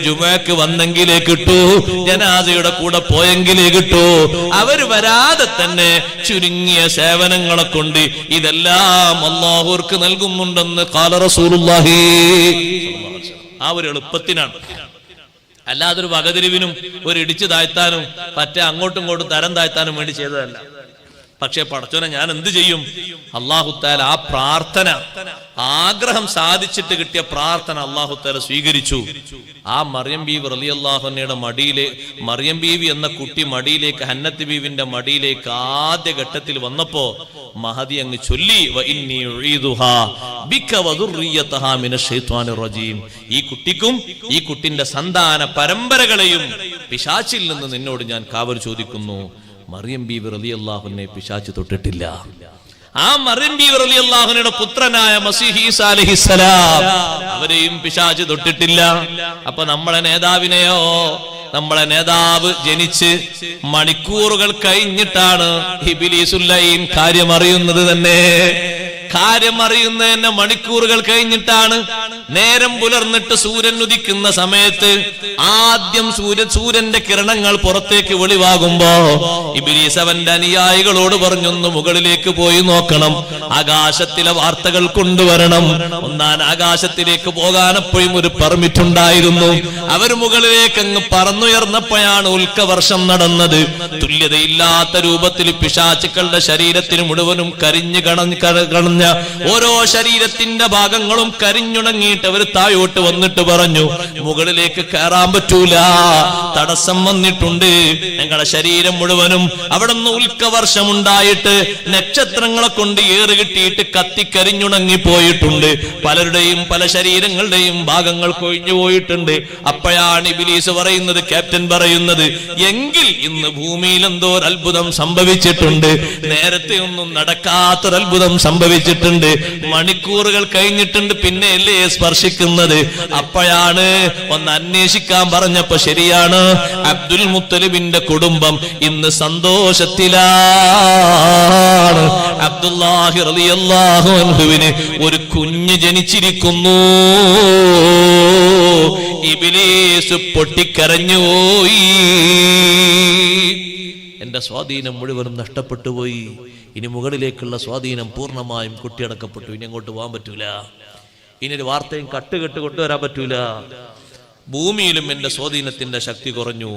ജുമുഅക്ക് വന്നെങ്കിലേ കിട്ടൂ, ജനാസയുടെ കൂടെ പോയെങ്കിലേ കിട്ടൂ. അവർ വരാതെ തന്നെ ചുരുങ്ങിയ സേവനങ്ങളെ കൊണ്ട് ഇതെല്ലാം അല്ലാഹുർക്ക് നൽകുന്നുണ്ടെന്ന് ഖാല റസൂലുള്ളാഹി. ആ ഒരു എളുപ്പത്തിനാണ്, അല്ലാതൊരു വകതിരിവിനും ഒരു ഇടിച്ചു താഴ്ത്താനും പറ്റേ അങ്ങോട്ടും ഇങ്ങോട്ടും തരം താഴ്ത്താനും വേണ്ടി ചെയ്തതല്ല. പക്ഷെ പടച്ചോനെ ഞാൻ എന്ത് ചെയ്യും? അല്ലാഹു തആല ആ പ്രാർത്ഥന, ആഗ്രഹം സാധിച്ചിട്ട് കിട്ടിയ പ്രാർത്ഥന അല്ലാഹു തആല സ്വീകരിച്ചു. ആ മറിയം ബീവി റളിയല്ലാഹു അൻഹയുടെ മടിയിലെ മറിയം ബീവി എന്ന കുട്ടി മടിയിലേക്ക്, ഹന്നത്ത് ബീവിന്റെ മടിയിലേക്ക് ആദ്യ ഘട്ടത്തിൽ വന്നപ്പോ മഹദി അങ്ങ് ചൊല്ലി, വ ഇന്നി ഉഈദുഹാ ബിക വ ദുർരിയതഹാ മിനശ് ശൈത്വാനിർ റജീം, ഈ കുട്ടിക്കും ഈ കുട്ടിന്റെ സന്താന പരമ്പരകളെയും പിശാചിൽ നിന്ന് നിന്നോട് ഞാൻ കാവൽ ചോദിക്കുന്നു. മറിയം ബീവി റളിയല്ലാഹു അൻഹയെ പിശാച് തൊട്ടിട്ടില്ല. ആ മറിയം ബീവി റളിയല്ലാഹു അൻഹയുടെ പുത്രനായ മസീഹ് ഈസാ അലൈഹിസ്സലാം അവരെയും പിശാച് തൊട്ടിട്ടില്ല. അപ്പൊ നമ്മളെ നേതാവിനെയോ, നമ്മളെ നേതാവ് ജനിച്ച് മണിക്കൂറുകൾ കഴിഞ്ഞിട്ടാണ് ഇബ്ലീസുൽ ലഈൻ കാര്യം അറിയുന്നത് തന്നെ. കാര്യം അറിയുന്നതിന് മണിക്കൂറുകൾ കഴിഞ്ഞിട്ടാണ്. നേരം പുലർന്നിട്ട് സൂര്യൻ ഉദിക്കുന്ന സമയത്ത് ആദ്യം സൂര്യന്റെ കിരണങ്ങൾ പുറത്തേക്ക് വെളിവാകുമ്പോ ഇബ്ലീസ് അവന്റെ അനുയായികളോട് പറഞ്ഞൊന്ന് മുകളിലേക്ക് പോയി നോക്കണം, ആകാശത്തിലെ വാർത്തകൾ കൊണ്ടുവരണം. ഒന്നാൻ ആകാശത്തിലേക്ക് പോകാനപ്പോഴും ഒരു പെർമിറ്റ് ഉണ്ടായിരുന്നു. അവർ മുകളിലേക്ക് അങ്ങ് പറന്നുയർന്നപ്പോഴാണ് ഉൽക്കവർഷം നടന്നത്. തുല്യതയില്ലാത്ത രൂപത്തിൽ പിശാചുക്കളുടെ ശരീരത്തിന് മുഴുവനും കരിഞ്ഞു കണഞ്ഞ ഓരോ ശരീരത്തിന്റെ ഭാഗങ്ങളും കരിഞ്ഞുണങ്ങിയിട്ട് ഇറങ്ങിയിട്ട് അവർ താഴോട്ട് വന്നിട്ട് പറഞ്ഞു, മുകളിലേക്ക് കയറാൻ പറ്റൂല, തടസ്സം വന്നിട്ടുണ്ട്. ഞങ്ങളുടെ ശരീരം മുഴുവനും അവിടെ നിന്ന് ഉൽക്കവർഷമുണ്ടായിട്ട് നക്ഷത്രങ്ങളെ കൊണ്ട് ഏറ് കിട്ടിയിട്ട് കത്തിക്കരിഞ്ഞുണങ്ങിപ്പോയിട്ടുണ്ട്. പലരുടെയും പല ശരീരങ്ങളുടെയും ഭാഗങ്ങൾ കൊഴിഞ്ഞു പോയിട്ടുണ്ട്. അപ്പോഴാണ് ഇബ്ലീസ് പറയുന്നത്, ക്യാപ്റ്റൻ പറയുന്നത്, എങ്കിൽ ഇന്ന് ഭൂമിയിൽ എന്തോ ഒരു അത്ഭുതം സംഭവിച്ചിട്ടുണ്ട്. നേരത്തെ ഒന്നും നടക്കാത്തൊരത്ഭുതം സംഭവിച്ചിട്ടുണ്ട്. മണിക്കൂറുകൾ കഴിഞ്ഞിട്ടുണ്ട്, പിന്നെയല്ലേ സ്പർശിക്കുന്നത്. അപ്പോഴാണ് ഒന്ന് അന്വേഷിക്കാൻ പറഞ്ഞപ്പോ ശരിയാണ്, അബ്ദുൽ മുത്തലിബിന്റെ കുടുംബം ഇന്ന് സന്തോഷത്തിലാണ്. അബ്ദുല്ലാഹി റളിയല്ലാഹു അൻഹുവിന് ഒരു കുഞ്ഞ് ജനിച്ചിരിക്കുന്നു. ഇബ്ലീസ് പൊട്ടിക്കരഞ്ഞുപോയി. എന്റെ സ്വാധീനം മുഴുവനും നഷ്ടപ്പെട്ടു പോയി. ഇനി മുകളിലേക്കുള്ള സ്വാധീനം പൂർണ്ണമായും കൊട്ടിയടക്കപ്പെട്ടു. ഇനി അങ്ങോട്ട് പോകാൻ പറ്റൂല. ഇനി ഒരു വാർത്തയും കട്ടുകെട്ട് കൊണ്ടുവരാൻ പറ്റൂല. ഭൂമിയിലും എന്റെ സ്വാധീനത്തിന്റെ ശക്തി കുറഞ്ഞു.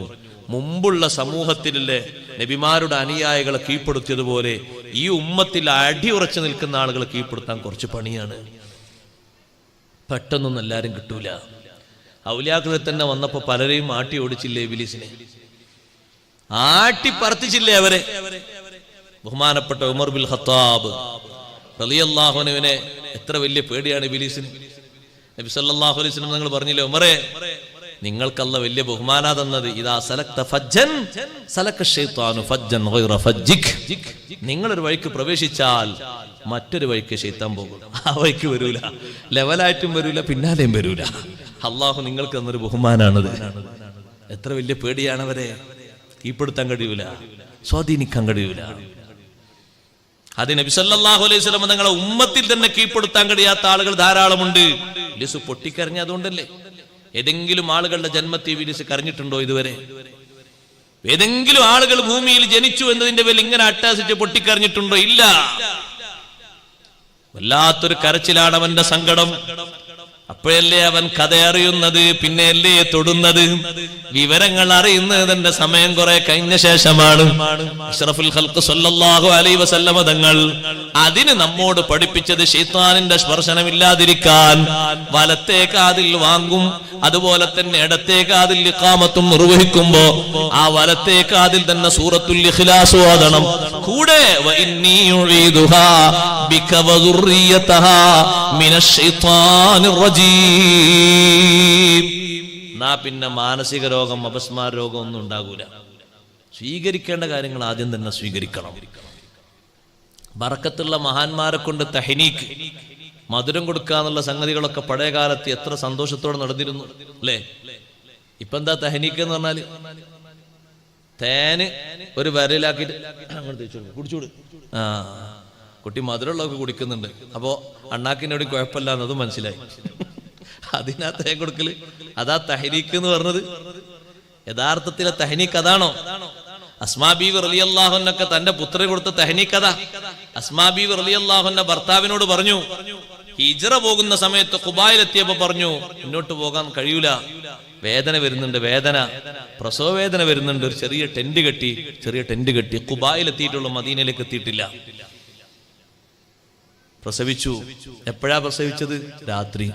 മുമ്പുള്ള സമൂഹത്തിലെ നബിമാരുടെ അനുയായികളെ കീഴ്പ്പെടുത്തിയതുപോലെ ഈ ഉമ്മത്തിൽ അടിയുറച്ചു നിൽക്കുന്ന ആളുകളെ കീഴ്പ്പെടുത്താൻ കുറച്ച് പണിയാണ്. പെട്ടെന്നൊന്നും എല്ലാരും കിട്ടൂല. ഔലിയാക്കളിൽ തന്നെ വന്നപ്പോ പലരെയും ആട്ടി ഓടിച്ചില്ലേ ഇബ്ലീസിനെ? ആട്ടിപ്പറത്തിച്ചില്ലേ അവരെ? ബഹുമാനപ്പെട്ട ഉമർ ബിൻ ഖത്താബ് റളിയല്ലാഹു അൻഹുവിനെ എത്ര വലിയ പേടിയാണ് ഇബ്ലീസിന്. നബി സല്ലല്ലാഹു അലൈഹി വസല്ലം നിങ്ങൾ പറഞ്ഞില്ലേ, ഉമറേ, നിങ്ങൾക്കല്ല വലിയ ബഹുമാനാ തന്നത്. ഇദാ സലക്ത ഫജ്ജൻ സലക ശൈത്താനു ഫജ്ജൻ ഗൈറ ഫജ്ജിക്. നിങ്ങളൊരു വഴിക്ക് പ്രവേശിച്ചാൽ മറ്റൊരു വഴിക്ക് ശൈത്താൻ പോകും. ആ വഴിക്ക് വരൂല, ലെവലായിട്ടും വരൂല, പിന്നാലെയും വരൂല. അള്ളാഹു നിങ്ങൾക്ക് തന്നൊരു ബഹുമാനാണത്. എത്ര വലിയ പേടിയാണ് അവരെ. കീഴ്പ്പെടുത്താൻ കഴിയൂല, സ്വാധീനിക്കാൻ കഴിയൂല. അത് നബി സല്ലല്ലാഹു അലൈഹി വസല്ലം തങ്ങളെ ഉമ്മത്തിൽ തന്നെ കീഴ്പ്പെടുത്താൻ കഴിയാത്ത ആളുകൾ ധാരാളമുണ്ട്. ഇബ്ലീസ് പൊട്ടിക്കരഞ്ഞ അതുകൊണ്ടല്ലേ? ഏതെങ്കിലും ആളുകളുടെ ജന്മത്തെ ഇബ്ലീസ് കരഞ്ഞിട്ടുണ്ടോ ഇതുവരെ? ഏതെങ്കിലും ആളുകൾ ഭൂമിയിൽ ജനിച്ചു എന്നതിന്റെ പേരിൽ ഇങ്ങനെ അട്ടാസിച്ച് പൊട്ടിക്കരഞ്ഞിട്ടുണ്ടോ? ഇല്ല. വല്ലാത്തൊരു കരച്ചിലാണ് അവന്റെ സങ്കടം. അപ്പോഴല്ലേ അവൻ കഥ അറിയുന്നത്, പിന്നെയല്ലേ തൊടുന്നത്. വിവരങ്ങൾ അറിയുന്നത് തന്റെ സമയം കുറെ കഴിഞ്ഞ ശേഷമാണ്. അഷ്റഫുൽ ഖൽഖ് സല്ലല്ലാഹു അലൈഹി വസല്ലമ തങ്ങൾ അതിന് നമ്മോട് പഠിപ്പിച്ചത് ശൈത്താനിന്റെ സ്പർശനമില്ലാതിരിക്കാൻ വലത്തെ കാതിൽ വാങ്ങും, അതുപോലെ തന്നെ ഇടത്തെ കാതിൽ ഇഖാമത്തും നിർവഹിക്കുമ്പോ ആ വലത്തെ കാതിൽ തന്നെ സൂറത്തുൽ ഇഖ്ലാസ് ഓതണം. കൂടെ വഇന്നീ യുഈദുഹാ ബിക വദുർരിയതഹാ മിനശ് ശൈത്താനിർ റജീം. പിന്നെ മാനസിക രോഗം, അപസ്മാര രോഗം ഒന്നും ഉണ്ടാകൂല. സ്വീകരിക്കേണ്ട കാര്യങ്ങൾ ആദ്യം തന്നെ സ്വീകരിക്കണം. ബറക്കത്തുള്ള മഹാന്മാരെ കൊണ്ട് തഹ്നീക്ക്, മധുരം കൊടുക്കുക എന്നുള്ള സംഗതികളൊക്കെ പഴയ കാലത്ത് എത്ര സന്തോഷത്തോടെ നടന്നിരുന്നു അല്ലേ? ഇപ്പൊ എന്താ തഹ്നീക്ക് എന്ന് പറഞ്ഞാല് തേന് ഒരു വരയിലാക്കിയിട്ട് അങ്ങോട്ട് കുടിച്ചൂട്. ആ, കുട്ടി മധുരമുള്ളതൊക്കെ കുടിക്കുന്നുണ്ട്, അപ്പോ അണ്ണാക്കിനോട് കുഴപ്പമില്ല എന്നതും മനസ്സിലായി. അതിനാ തേൻ കൊടുക്കല്, അതാ തഹ്നീക്ക് എന്ന് പറഞ്ഞത്. യഥാർത്ഥത്തിലെ തഹ്നീക്ക് അതാണോ? അസ്മാ ബീവി റളിയല്ലാഹു അൻഹ തന്റെ പുത്രന് കൊടുത്ത തഹ്നീക്ക് അതാ. അസ്മാ ബീവി റളിയല്ലാഹു അൻഹ ഭർത്താവിനോട് പറഞ്ഞു, ഹിജ്റ പോകുന്ന സമയത്ത് ഖുബായിലെത്തിയപ്പോ പറഞ്ഞു, മുന്നോട്ട് പോകാൻ കഴിയൂല, വേദന വരുന്നുണ്ട്, വേദന, പ്രസവ വേദന വരുന്നുണ്ട്. ഒരു ചെറിയ ടെന്റ് കെട്ടി ഖുബായിലെത്തിയിട്ടുള്ള, മദീനയിലേക്ക് എത്തിയിട്ടില്ല. പ്രസവിച്ചു. എപ്പോഴാ പ്രസവിച്ചത്? രാത്രി.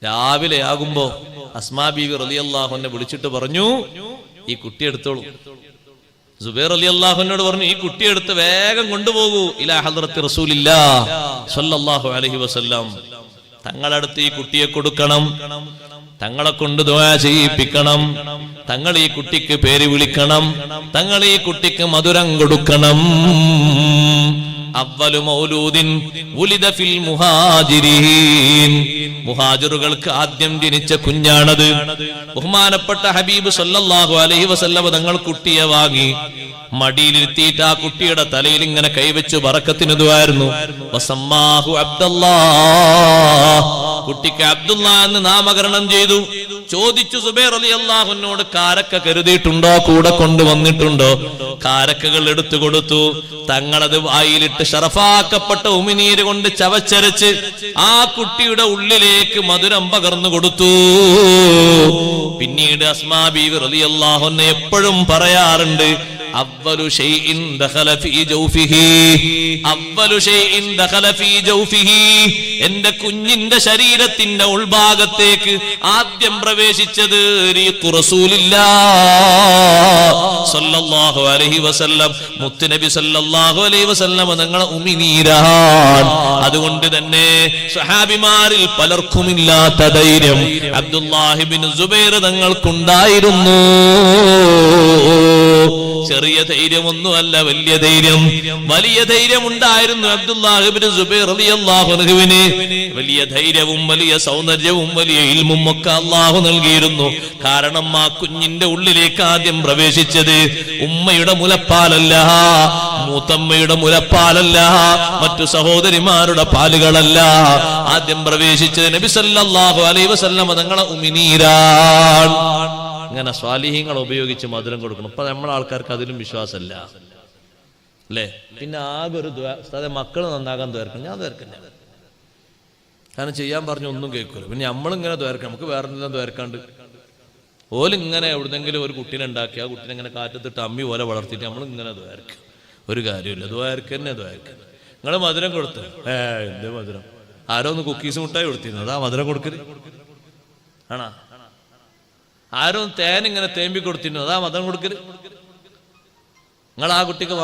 രാവിലെ ആകുമ്പോ അസ്മാ ബീവി റളിയല്ലാഹു അൻഹ വിളിച്ചിട്ട് പറഞ്ഞു, ഈ കുട്ടി എടുത്തോളൂ. സുബൈർ റളിയല്ലാഹു അൻഹയോട് പറഞ്ഞു, ഈ കുട്ടി എടുത്ത് വേഗം കൊണ്ടുപോകൂ ഇലാ ഹദ്റത്തി റസൂലില്ലാഹ് സ്വല്ലല്ലാഹു അലൈഹി വസല്ലം. തങ്ങളടുത്ത് ഈ കുട്ടിയെ കൊടുക്കണം, തങ്ങളെ കൊണ്ട് ദുആ ചെയ്യിപ്പിക്കണം, തങ്ങൾ ഈ കുട്ടിക്ക് പേര് വിളിക്കണം, തങ്ങൾ ഈ കുട്ടിക്ക് മധുരം കൊടുക്കണം. അവ്വലു മൗലൂദിൻ ഉലിദ ഫിൽ മുഹാജിരീൻ. മുഹാജിറുകൾക്ക് ആദ്യം ജനിച്ച കുഞ്ഞാണത്. ബഹുമാനപ്പെട്ട ഹബീബ് സല്ലല്ലാഹു അലൈഹി വസല്ലം തങ്ങൾ കുട്ടിയെ വാങ്ങി മടിയിലിരുത്തിയിട്ട് ആ കുട്ടിയുടെ തലയിൽ ഇങ്ങനെ കൈവച്ചു ബറക്കത്തിന് ദുആയിരുന്നു. വസമ്മാഹു അബ്ദല്ലാഹ്. കുട്ടിക്ക് അബ്ദുള്ള എന്ന് നാമകരണം ചെയ്തു. ചോദിച്ചു സുബൈർ റളിയല്ലാഹു അൻഹുവോട്, കാരക്ക കരുതിയിട്ടുണ്ടോ, കൂടെ കൊണ്ടുവന്നിട്ടുണ്ടോ? കാരക്കകൾ എടുത്തു കൊടുത്തു. തങ്ങളത് വായിലിട്ട് ഷറഫാക്കപ്പെട്ട ഉമിനീര് കൊണ്ട് ചവച്ചരച്ച് ആ കുട്ടിയുടെ ഉള്ളിലേക്ക് മധുരം പകർന്നു കൊടുത്തു. പിന്നീട് അസ്മാ ബീവി റളിയല്ലാഹു അൻഹ എപ്പോഴും പറയാറുണ്ട്, അവ്വലു ശൈഇൻ ദഖല ഫീ ജൗഫിഹി, അവ്വലു ശൈഇൻ ദഖല ഫീ ജൗഫിഹി, എന്റെ കുഞ്ഞിന്റെ ശരീരത്തിന്റെ ഉൾഭാഗത്തേക്ക് ആദ്യം പ്രവേശിച്ചത് റീഖു റസൂലില്ലാഹ് സ്വല്ലല്ലാഹു അലൈഹി വസല്ലം, മുത്തുനബി സ്വല്ലല്ലാഹു അലൈഹി വസല്ലം തങ്ങളെ ഉമിനീരാൻ. അതുകൊണ്ട് തന്നെ സ്വഹാബിമാരിൽ പലർക്കുമില്ലാത്ത ധൈര്യം അബ്ദുല്ലാഹി ഇബ്നു സുബൈർ തങ്ങൾക്കുണ്ടായിരുന്നു. ചെറിയ ധൈര്യമൊന്നുമല്ല, വലിയ ധൈര്യം. വലിയ ധൈര്യം ഉണ്ടായിരുന്നു അബ്ദുല്ലാഹി ഇബ്നു സുബൈർ റളിയല്ലാഹു അൻഹുവിന്. വലിയ ധൈര്യവും വലിയ സൗന്ദര്യവും വലിയ ഇൽമും ഒക്കെ അല്ലാഹു നൽകിയിരുന്നു. കാരണം ആ കുഞ്ഞിന്റെ ഉള്ളിലേക്ക് ആദ്യം പ്രവേശിച്ചത് ഉമ്മയുടെ മുലപ്പാലല്ല, മൂത്തമ്മയുടെ മുലപ്പാലല്ല, മറ്റു സഹോദരിമാരുടെ പാലുകളല്ല. ആദ്യം പ്രവേശിച്ചത് നബി സല്ലല്ലാഹു അലൈഹി വസല്ലം തങ്ങളെ ഉമിനീരാൻ. അങ്ങനെ സ്വാലിഹീങ്ങൾ ഉപയോഗിച്ച് മധുരം കൊടുക്കണം. ഇപ്പൊ നമ്മളെ ആൾക്കാർക്ക് അതിലും വിശ്വാസമല്ല അല്ലേ? പിന്നെ ആകെ ഒരു മക്കൾ നന്നാകാൻ ദ്വേർക്കണം. ഞാൻ ദ്വേർക്കണ്ട, കാരണം ചെയ്യാൻ പറഞ്ഞ ഒന്നും കേൾക്കൂല. പിന്നെ നമ്മളിങ്ങനെ ദ്വേർക്കണം, നമുക്ക് വേറെ എന്തെങ്കിലും ദ്വേർക്കാണ്ട്. ഓലിങ്ങനെ എവിടുന്നെങ്കിലും ഒരു കുട്ടീനെ ഉണ്ടാക്കി ആ കുട്ടീനെ ഇങ്ങനെ കാറ്റത്തിട്ട് അമ്മി പോലെ വളർത്തിയിട്ട് നമ്മളിങ്ങനെ ദ്വേർക്കും. ഒരു കാര്യമില്ല, ദ്വേർക്കന്നെ ദ്വേർക്കുക. നിങ്ങൾ മധുരം കൊടുത്തു, എന്ത് മധുരം? ആരോ ഒന്ന് കുക്കീസ് മുട്ടായി കൊടുത്തിരുന്നു, അതാ മധുരം കൊടുക്കല് ആണാ? ആരോ തേൻ ഇങ്ങനെ തേമ്പി കൊടുത്തിരുന്നു, അതാ മധുരം കൊടുക്കല്? നിങ്ങൾ ആ കുട്ടിക്ക്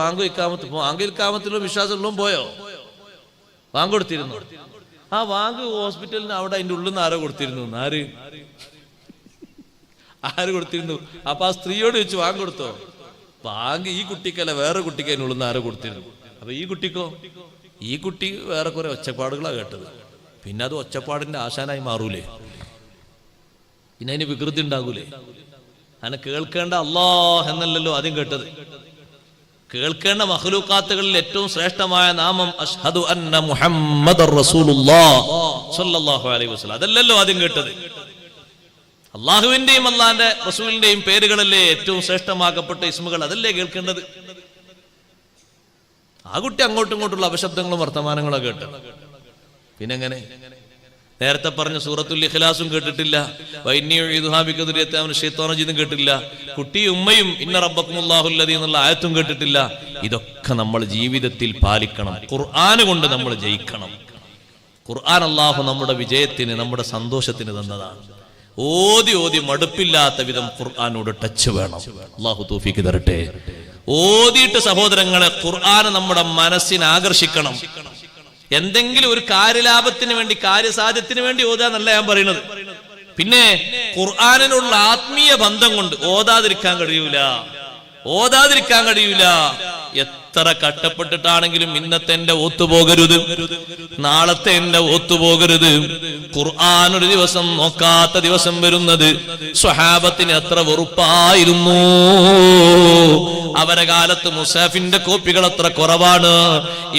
വാങ്ങിക്കാമത്തിലുള്ള വിശ്വാസമുള്ളതും പോയോ? വാങ്ങ് കൊടുത്തിരുന്നു. ആ വാങ്ങ് ഹോസ്പിറ്റലിന് അവിടെ അതിന്റെ ഉള്ളിൽ നിന്ന് ആരോ കൊടുത്തിരുന്നു. ആര് കൊടുത്തിരുന്നു? അപ്പൊ ആ സ്ത്രീയോട് ചോദിച്ചു, വാങ്ങ് കൊടുത്തോ? വാങ്ങ് ഈ കുട്ടിക്കല്ല, വേറെ കുട്ടിക്ക് അതിനുള്ളിൽ നിന്ന് ആരോ കൊടുത്തിരുന്നു. അപ്പൊ ഈ കുട്ടിക്കോ? ഈ കുട്ടി വേറെ കുറെ ഒച്ചപ്പാടുകളാണ് കേട്ടത്. പിന്നെ അത് ഒച്ചപ്പാടിന്റെ ആശാനായി മാറൂലേ? പിന്നെ അതിന് വികൃതി ഉണ്ടാകൂലേ? അതിനെ കേൾക്കേണ്ട അല്ലാഹ് എന്നല്ലല്ലോ ആദ്യം കേട്ടത്. കേൾക്കേണ്ട മഖ്ലൂഖാത്തുകളിൽ ഏറ്റവും ശ്രേഷ്ഠമായ നാമം അഷ്ഹദു അന്ന മുഹമ്മദർ റസൂലുള്ളാഹ് സ്വല്ലല്ലാഹു അലൈഹി വസല്ലം, അതല്ലല്ലോ ആദ്യം കേട്ടത്. അള്ളാഹുവിന്റെയും അള്ളാന്റെ റസൂലിന്റെയും പേരുകളല്ലേ ഏറ്റവും ശ്രേഷ്ഠമാക്കപ്പെട്ട ഇസ്മുകൾ, അതല്ലേ കേൾക്കേണ്ടത്. ആ കുട്ടി അങ്ങോട്ടും ഇങ്ങോട്ടുള്ള അപശബ്ദങ്ങളും വർത്തമാനങ്ങളും കേട്ടത്. പിന്നെങ്ങനെ? നേരത്തെ പറഞ്ഞ സൂറത്തുൽ ഇഖ്ലാസും കേട്ടിട്ടില്ല, കേട്ടില്ല, കുട്ടിയും ഉമ്മയും ഇന്ന റബ്ബക്കുമുല്ലാഹുല്ലദീ എന്നുള്ള ആയത്തും കേട്ടിട്ടില്ല. ഇതൊക്കെ നമ്മൾ ജീവിതത്തിൽ പാലിക്കണം. ഖുർആൻ കൊണ്ട് നമ്മൾ ജയിക്കണം. ഖുർആൻ അല്ലാഹു നമ്മുടെ വിജയത്തിന്, നമ്മുടെ സന്തോഷത്തിന് തന്നതാണ്. ഓതി ഓതി മടുപ്പില്ലാത്ത വിധം ഖുർആനോട് ടച്ച് വേണം. അല്ലാഹു തൗഫീഖ് തരട്ടെ. ഓതിയിട്ട് സഹോദരങ്ങളെ ഖുർആൻ നമ്മുടെ മനസ്സിനെ ആകർഷിക്കണം. എന്തെങ്കിലും ഒരു കാര്യലാഭത്തിന് വേണ്ടി, കാര്യസാധ്യത്തിന് വേണ്ടി ഓതാന്നല്ല ഞാൻ പറയുന്നത്. പിന്നെ ഖുർആനിനുള്ള ആത്മീയ ബന്ധം കൊണ്ട് ഓതാതിരിക്കാൻ കഴിയൂല. എത്ര കഷ്ടപ്പെട്ടിട്ടാണെങ്കിലും ഇന്നത്തെ എന്റെ ഒത്തുപോകരുത്, നാളത്തെ എന്റെ ഒത്തുപോകരുത്. ഖുർആൻ ഒരു ദിവസം നോക്കാത്ത ദിവസം വരുന്നത് സ്വഹാബത്തിന് എത്ര വെറുപ്പായിരുന്നു. അവരെ കാലത്ത് മുസാഫിന്റെ കോപ്പികൾ എത്ര കുറവാണ്.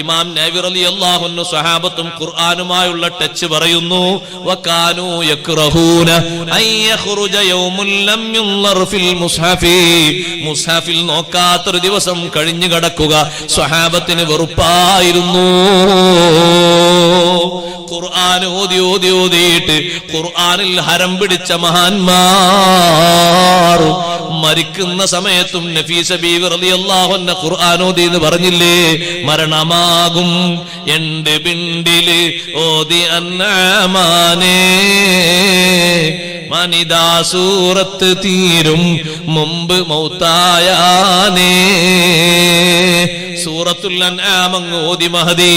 ഇമാം നബി റളിയല്ലാഹു അൻഹു സ്വഹാബത്തും ഖുർആനുമായുള്ള ടച്ച് പറയുന്നു, വകാനൂ യക്റഹൂന അൻ യഖ്റുജ യൗമുൻ ലം യുൻളർ ഫിൽ മുസ്ഹഫി, മുസ്ഹഫിൽ നോക്കാത്തൊരു ദിവസം കഴിഞ്ഞു കടക്കുക സ്വഹാബത്തിന് വെറുപ്പായിരുന്നു. ഖുർആൻ ഓതി ഓതി ഓതിയിട്ട് ഖുർആനിൽ ഹരം പിടിച്ച മഹാന്മാർ മരിക്കുന്ന സമയത്തും നഫീസ ബീവി റളിയല്ലാഹു അൻഹ ഖുർആൻ ഓതി എന്ന് പറഞ്ഞില്ലേ? മരണമാകും എന്റെ ബിണ്ടില് ഓതി അന്നാമാനേ, മനിദാ സൂറത്ത് തീരും മുമ്പ് മൗത്തായാനേ. സൂറത്തുൽ അൻആം അങ്ങ് ഓതി മഹദി.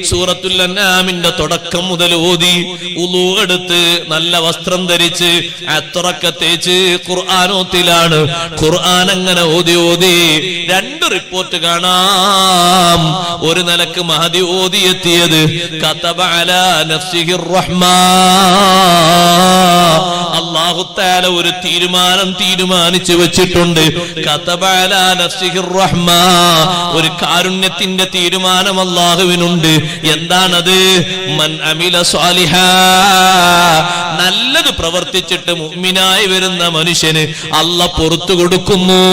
സൂറത്തുൽ അൻആമിന്റെ തുടക്കം മുതൽ ഓതി, ഉളൂ എടുത്ത് നല്ല വസ്ത്രം ധരിച്ച് അത്രക്ക തേച്ച് ഖുർആനോത്തിലാണ്. ഖുർആൻ അങ്ങനെ ഓതി ഓതി രണ്ട് റിപ്പോർട്ട് കാണാം. ഒരു നിലക്ക് മഹദി ഓതി എത്തിയത് കതബ അലാ നഫ്സിഹിർ റഹ്മാ, അല്ലാഹു തആല ഒരു തീരുമാനിച്ചു വെച്ചിട്ടുണ്ട്. കതബ അലാ നഫ്സിഹിർ റഹ്മ, ഒരു കാരുണ്യത്തിന്റെ തീരുമാനം അല്ലാഹുവിനുണ്ട്. എന്താണത്? മൻ അമില സ്വാലിഹാ, നല്ലത് പ്രവർത്തിച്ചിട്ട് മുഅ്മിനായി വരുന്ന മനുഷ്യന് അല്ലാഹ് പുറത്തു കൊടുക്കുന്നു.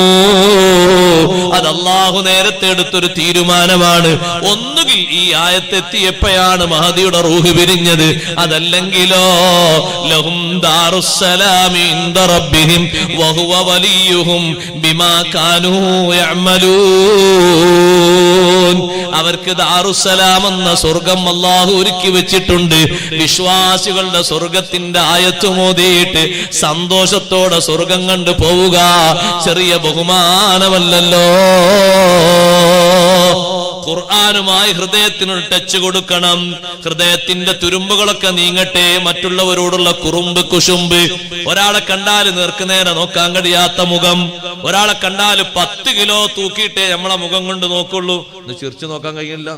അത് അല്ലാഹു നേരത്തെ എടുത്തൊരു തീരുമാനമാണ്. ഒന്നുകിൽ ഈ ആയത്തെത്തിയപ്പോഴാണ് മഹദിയുടെ റൂഹ് പിരിഞ്ഞത്, അതല്ലെങ്കിലോ ലഹും ദാറുസ്സലാമി ഇൻദ റബ്ബിഹിം വഹുവ വലിയുഹും ബിമാ കാനൂ യഅമലൂൻ. അവർക്ക് ദാറുസ്സലാം എന്ന സ്വർഗം അല്ലാഹു ഒരുക്കി വെച്ചിട്ടുണ്ട്. വിശ്വാസികളുടെ സ്വർഗത്തിന്റെ ആയത്ത് മോദിയിട്ട് സന്തോഷത്തോടെ സ്വർഗം കണ്ടു പോവുക ചെറിയ ബഹുമാനമല്ലല്ലോ. ഖുർആനുമായി ഹൃദയത്തിനൊരു ടച്ച് കൊടുക്കണം. ഹൃദയത്തിന്റെ തുരുമ്പുകളൊക്കെ നീങ്ങട്ടെ. മറ്റുള്ളവരോടുള്ള കുറുമ്പ് കുശുമ്പ്, ഒരാളെ കണ്ടാൽ നേർക്കുനേരെ നോക്കാൻ കഴിയാത്ത മുഖം, ഒരാളെ കണ്ടാൽ 10 കിലോ തൂക്കിയിട്ടേ നമ്മളെ മുഖം കൊണ്ട് നോക്കുള്ളൂ. ഇത് ചിരിച്ചു നോക്കാൻ കഴിയില്ല.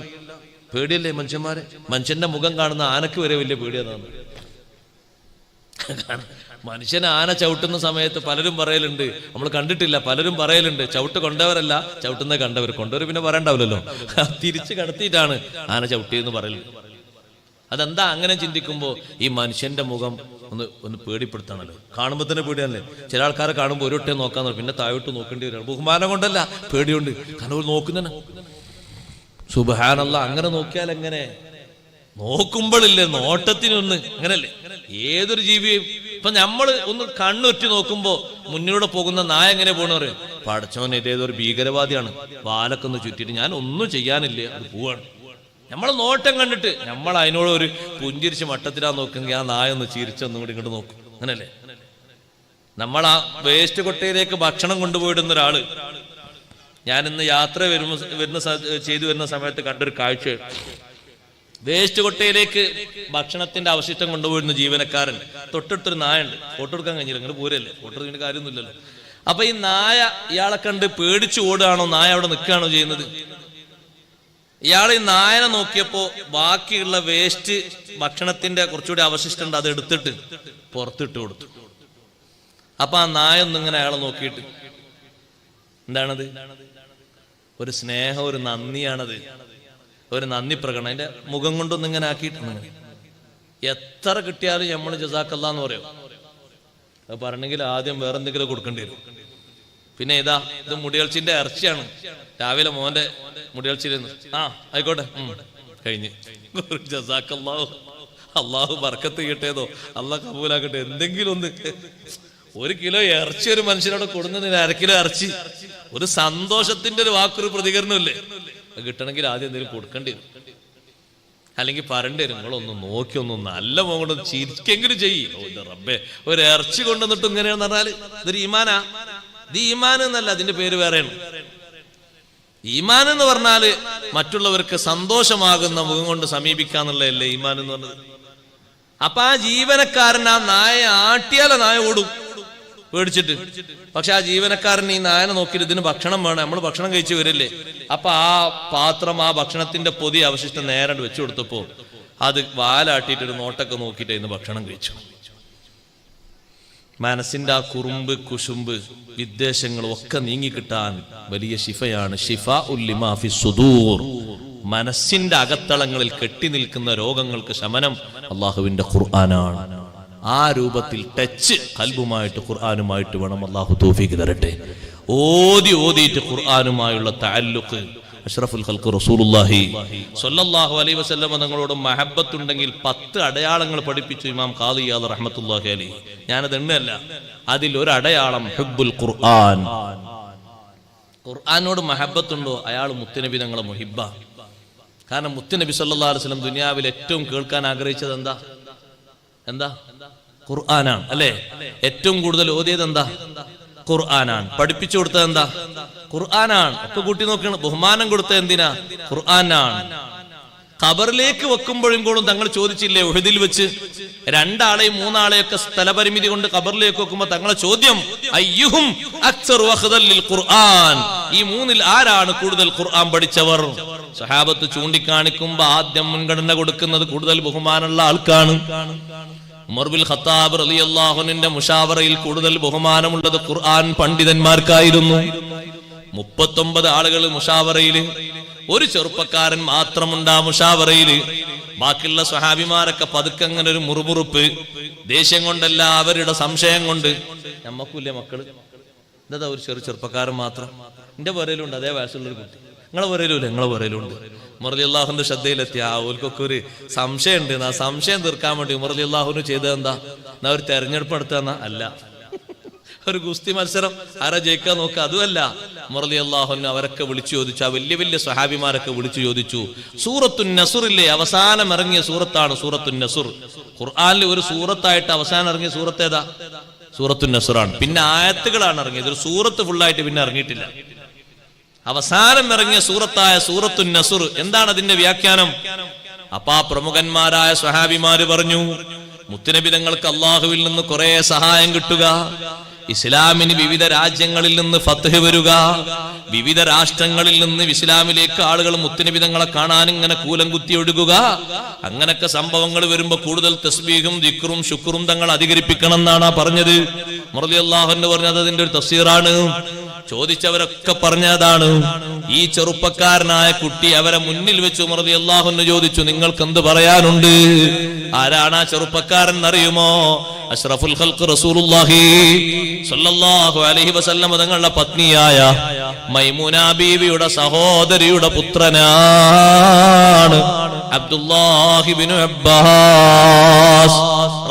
പേടിയല്ലേ മനുഷ്യന്മാരെ? മനുഷ്യന്റെ മുഖം കാണുന്ന ആനക്ക് വരെ വലിയ പേടിയതാണ്. മനുഷ്യനെ ആന ചവിട്ടുന്ന സമയത്ത് പലരും പറയലുണ്ട്, നമ്മൾ കണ്ടിട്ടില്ല, പലരും പറയലുണ്ട് ചവിട്ട് കൊണ്ടവരല്ല, ചവിട്ടുന്ന കണ്ടവർ. കൊണ്ടവർ പിന്നെ പറയണ്ടാവില്ലല്ലോ, തിരിച്ച് കടത്തിയിട്ടാണ് ആന ചവിട്ടിയെന്ന് പറയലുണ്ട്. അതെന്താ അങ്ങനെ ചിന്തിക്കുമ്പോ ഈ മനുഷ്യന്റെ മുഖം ഒന്ന് പേടിപ്പെടുത്താണല്ലോ. കാണുമ്പോ തന്നെ പേടിയാണല്ലേ. ചില ആൾക്കാരെ കാണുമ്പോൾ ഒരു ഒട്ടേ നോക്കാൻ, പിന്നെ താഴോട്ട് നോക്കേണ്ടി വരികയാണ്. ബഹുമാനം കൊണ്ടല്ല, പേടിയുണ്ട്. കാരണം നോക്കുന്നതന്നെ. സുബ്ഹാനല്ലാഹ്, അങ്ങനെ നോക്കിയാൽ എങ്ങനെ? നോക്കുമ്പോഴില്ലേ നോട്ടത്തിനൊന്ന് അങ്ങനല്ലേ. ഏതൊരു ജീവിയും ഇപ്പൊ നമ്മൾ ഒന്ന് കണ്ണുറ്റി നോക്കുമ്പോ മുന്നിലൂടെ പോകുന്ന നായ എങ്ങനെ പോകണമെന്ന് പറയും, പടച്ചോൻ ഇതേതൊരു ഭീകരവാദിയാണ്, വാലൊക്കെ ഒന്ന് ചുറ്റിട്ട് ഞാൻ ഒന്നും ചെയ്യാനില്ല, അത് പോവാണ്. നമ്മൾ നോട്ടം കണ്ടിട്ട് നമ്മൾ അതിനോട് ഒരു പുഞ്ചിരിച്ച് മട്ടത്തിലാ നോക്കുമെങ്കിൽ ആ നായ ഒന്ന് ചിരിച്ചൊന്നും കൂടി ഇങ്ങോട്ട് നോക്കും. അങ്ങനല്ലേ. നമ്മൾ ആ വേസ്റ്റ് കൊട്ടയിലേക്ക് ഭക്ഷണം കൊണ്ടുപോയിടുന്ന ഒരാള്, ഞാനിന്ന് യാത്ര ചെയ്തു വരുന്ന സമയത്ത് കണ്ടൊരു കാഴ്ച, വേസ്റ്റ് കൊട്ടയിലേക്ക് ഭക്ഷണത്തിന്റെ അവശിഷ്ടം കൊണ്ടുപോയിരുന്ന ജീവനക്കാരൻ, തൊട്ടടുത്തൊരു നായ ഉണ്ട്. ഫോട്ടോ എടുക്കാൻ കഴിഞ്ഞില്ല, ഇങ്ങനെ പോരല്ലേ, ഫോട്ടോ എടുക്കേണ്ട കാര്യമൊന്നുമില്ലല്ലോ. അപ്പൊ ഈ നായ ഇയാളെ കണ്ട് പേടിച്ചു ഓടുകയാണോ, നായ അവിടെ നിൽക്കുകയാണോ ചെയ്യുന്നത്? ഇയാൾ ഈ നായനെ നോക്കിയപ്പോ ബാക്കിയുള്ള വേസ്റ്റ് ഭക്ഷണത്തിന്റെ കുറച്ചുകൂടി അവശിഷ്ടം ഉണ്ട്, അത് എടുത്തിട്ട് പുറത്തിട്ട് കൊടുത്തു. അപ്പൊ ആ നായ ഒന്നിങ്ങനെ അയാളെ നോക്കിയിട്ട്, എന്താണത്? ഒരു സ്നേഹം, ഒരു നന്ദിയാണത്, ഒരു നന്ദി പ്രകടനം. അതിന്റെ മുഖം കൊണ്ടൊന്നും ഇങ്ങനെ ആക്കിയിട്ടുണ്ട്. എത്ര കിട്ടിയാലും നമ്മൾ ജസാക്കല്ലാ എന്ന് പറയും. അത് പറഞ്ഞെങ്കിൽ ആദ്യം വേറെ എന്തെങ്കിലും കൊടുക്കേണ്ടി വരും. പിന്നെ ഇത് മുടിയൾച്ചിന്റെ ഇറച്ചിയാണ്. രാവിലെ മോന്റെ മുടിയൾച്ചിരുന്നു. ആയിക്കോട്ടെ, കഴിഞ്ഞ്. ജസാക്കല്ലാഹു, അള്ളാഹു ബർക്കത്ത് കിട്ടേതോ, അള്ളാഹ് കബൂലാക്കട്ടെ. എന്തെങ്കിലും ഒന്ന്, 1 കിലോ ഇറച്ചി ഒരു മനുഷ്യനോട് കൊടുക്കുന്നതിന് 1/2 കിലോ ഇറച്ചി, ഒരു സന്തോഷത്തിന്റെ ഒരു വാക്കൊരു പ്രതികരണമില്ലേ? കിട്ടണമെങ്കിൽ ആദ്യം എന്തെങ്കിലും കൊടുക്കേണ്ടി വരും. അല്ലെങ്കിൽ പറയേണ്ടി വരും, നിങ്ങളൊന്ന് നോക്കി ഒന്ന് നല്ല മോകൊണ്ട് ചിരിക്കെങ്കിലും ചെയ്യും. റബ്ബേ, ഒരു ഇറച്ചി കൊണ്ടുവന്നിട്ട് ഇങ്ങനെയാന്ന് പറഞ്ഞാല് ഇതൊരു ഈമാനാ? ഇത് ഈമാൻ എന്നല്ല, അതിന്റെ പേര് വേറെയാണ്. ഈമാൻ എന്ന് പറഞ്ഞാല് മറ്റുള്ളവർക്ക് സന്തോഷമാകുന്ന മുഖം കൊണ്ട് സമീപിക്കാന്നുള്ളതല്ലേ ഈമാൻ എന്ന് പറഞ്ഞത്. അപ്പൊ ആ ജീവനക്കാരൻ ആ നായ ആട്ടിയാലോ നായ ഓടും പേടിച്ചിട്ട്. പക്ഷെ ആ ജീവനക്കാരൻ ഈ നായനെ നോക്കിയിട്ട് ഇതിന് ഭക്ഷണം വേണം, നമ്മൾ ഭക്ഷണം കഴിച്ചു വരില്ലേ. അപ്പൊ ആ പാത്രം, ആ ഭക്ഷണത്തിന്റെ പൊതി അവശിഷ്ടം നേരെ വെച്ചു കൊടുത്തപ്പോ അത് വാലാട്ടിയിട്ട് ഒരു നോട്ടൊക്കെ നോക്കിയിട്ട് ഇന്ന് ഭക്ഷണം കഴിച്ചു. മനസ്സിന്റെ ആ കുറുമ്പ് കുശുമ്പ് വിദ്വേഷങ്ങളും ഒക്കെ നീങ്ങിക്കിട്ടാൻ വലിയ ശിഫയാണ്. ശിഫാഉൽ ലിമാ ഫി സുദൂർ. മനസ്സിന്റെ അകത്തളങ്ങളിൽ കെട്ടി നിൽക്കുന്ന രോഗങ്ങൾക്ക് ശമനം അള്ളാഹുവിന്റെ ഖുർആനാണ്. ആ രൂപത്തിൽ ടച്ച് ഖൽബുമായിട്ട് ഖുർആനുമായിട്ട് വേണം. അള്ളാഹു തൗഫീഖ് തരട്ടെ. ഓതിയിട്ട് ഖുർആനുമായുള്ള തഅല്ലുഖ് അഷ്റഫുൽ ഖൽഖ് റസൂലുള്ളാഹി സ്വല്ലല്ലാഹു അലൈഹി വസല്ലം തങ്ങളോട് മഹബ്ബത്ത് ഉണ്ടെങ്കിൽ 10 അടയാളങ്ങൾ പഠിപ്പിച്ചു ഇമാം ഖാദി ഇയാദ് റഹ്മത്തുള്ളാഹി അലൈഹി. ഞാനത് എണ്ണല്ല, അതിൽ ഒരു അടയാളം ഹുബ്ബുൽ ഖുർആൻ. ഖുർആനോട് മഹബ്ബത്തുണ്ടോ അയാൾ മുത്തുനബി തങ്ങളെ മുഹിബ്ബ. കാരണം മുത്തുനബി സല്ലല്ലാഹു അലൈഹി വസല്ലം ദുനിയാവിൽ ഏറ്റവും കേൾക്കാൻ ആഗ്രഹിച്ചത് എന്താ? ഖുർആനാണ് അല്ലേ? ഏറ്റവും കൂടുതൽ ഓതിയത് എന്താ? ഖുർആനാണ്. പഠിപ്പിച്ചു കൊടുത്തത് എന്താ? ഖുർആനാണ്. ഒക്കെ കൂട്ടി നോക്കണം. ബഹുമാനം കൊടുത്തത് എന്തിനാ? ഖുർആനാണ്. ഖബറിലേക്ക് വെക്കുമ്പോഴും കൂടും തങ്ങൾ ചോദിച്ചില്ലേ ഉഹദിൽ വെച്ച് 2 ആളെയും 3 ആളെയൊക്കെ സ്ഥലപരിമിതി കൊണ്ട് ഖബറിലേക്ക് വെക്കുമ്പോ തങ്ങളെ ചോദ്യം അയ്യുഹും അക്സറു അഖ്ദൽ ലിൽ ഖുർആൻ, ഈ 3-ൽ ആരാണ് കൂടുതൽ ഖുർആൻ പഠിച്ചവർ? സഹാബത്ത് ചൂണ്ടിക്കാണിക്കുമ്പോ ആദ്യം മുൻഗണന കൊടുക്കുന്നത് കൂടുതൽ ബഹുമാനമുള്ള ആൾക്കാണ്. ഉമർ ബിൻ ഖത്താബ് റളിയല്ലാഹു അൻഹുവിന്റെ മുശാവറയിൽ കൂടുതൽ ബഹുമാനമുള്ളത് ഖുർആൻ പണ്ഡിതന്മാർക്കായിരുന്നു. 39 ആളുകൾ മുശാവറയിൽ, ഒരു ചെറുപ്പക്കാരൻ മാത്രമുണ്ട് ആ മുശാവറയിൽ. ബാക്കിയുള്ള സ്വഹാബിമാരൊക്കെ പതുക്കെ അങ്ങനെ ഒരു മുറുമുറുപ്പ്, ദേഷ്യം കൊണ്ടല്ല, അവരുടെ സംശയം കൊണ്ട്. നമ്മക്കൂല്ലേ മക്കള്, എന്താ ഒരു ചെറുപ്പക്കാരൻ മാത്രം? എന്റെ പുരയിലുണ്ട് അതേ വയസ്സുള്ളൊരു കുട്ടി, നിങ്ങളെ പുരയിലുമില്ല, നിങ്ങളെ പുരയിലുണ്ട്. ഉമർ റളിയല്ലാഹുവിന്റെ ശ്രദ്ധയിലെത്തി ഓൽക്കൊക്കെ ഒരു സംശയം ഉണ്ട്. ആ സംശയം തീർക്കാൻ വേണ്ടി ഉമർ റളിയല്ലാഹുവിന് ചെയ്തത് എന്താ? ഒരു തെരഞ്ഞെടുപ്പ് നടത്തുക അല്ല, ഒരു ഗുസ്തി മത്സരം, ആരാ ജയിക്കാൻ നോക്കുക, അതുമല്ല. ഉമർ റളിയല്ലാഹുവിനെ അവരൊക്കെ വിളിച്ചു ചോദിച്ചു, ആ വലിയ വലിയ സ്വഹാബിമാരൊക്കെ വിളിച്ചു ചോദിച്ചു, സൂറത്തുൻ നസ്റില്ലേ അവസാനം ഇറങ്ങിയ സൂറത്താണ് സൂറത്തുൻ നസ്ർ. ഖുർആനിൽ ഒരു സൂറത്തായിട്ട് അവസാനം ഇറങ്ങിയ സൂറത്ത് ഏതാ? സൂറത്തുൻ നസ്റാണ്. പിന്നെ ആയത്തുകളാണ് ഇറങ്ങിയത്, ഒരു സൂറത്ത് ഫുള്ളായിട്ട് പിന്നെ ഇറങ്ങിയിട്ടില്ല. അവസാനം ഇറങ്ങിയ സൂറത്തായ സൂറത്തുൻ നസ്ർ, എന്താണ് അതിന്റെ വ്യാഖ്യാനം? അപ്പാ പ്രമുഖന്മാരായ സ്വഹാബിമാര് പറഞ്ഞു, മുത്തുനബി തങ്ങൾക്ക് അള്ളാഹുവിൽ നിന്ന് കുറെ സഹായം കിട്ടുക, ഇസ്ലാമിന് വിവിധ രാജ്യങ്ങളിൽ നിന്ന് ഫത്ഹ് വരിക, വിവിധ രാഷ്ട്രങ്ങളിൽ നിന്ന് ഇസ്ലാമിലേക്ക് ആളുകൾ മുത്തുനബി തങ്ങളെ കാണാൻ ഇങ്ങനെ കൂലം കുത്തി ഒഴുകുക, അങ്ങനൊക്കെ സംഭവങ്ങൾ വരുമ്പോ കൂടുതൽ തസ്ബീഹും ദിക്റും ശുക്റും തങ്ങൾ അധികരിപ്പിക്കണം എന്നാണ് പറഞ്ഞത്. ഉമർ റളിയല്ലാഹു അൻഹു പറഞ്ഞത് അതിന്റെ ഒരു തഫ്സീറാണ്. ചോദിച്ചവരൊക്കെ പറഞ്ഞതാണ്. ഈ ചെറുപ്പക്കാരനായ കുട്ടി അവരെ മുന്നിൽ വെച്ച് ഉമർ റളിയല്ലാഹു അൻഹു ചോദിച്ചു, നിങ്ങൾക്ക് എന്ത് പറയാനുണ്ട്? ആരാണ് ആ ചെറുപ്പക്കാരൻ അറിയുമോ? അഷ്റഫുൽ ഖൽഖ് റസൂലുള്ളാഹി സ്വല്ലല്ലാഹു അലൈഹി വസല്ലം തങ്ങളുടെ പത്നിയായ മൈമൂന ബീവിയുടെ സഹോദരിയുടെ പുത്രനാണ് അബ്ദുല്ലാഹി ഇബ്നു അബ്ബാസ്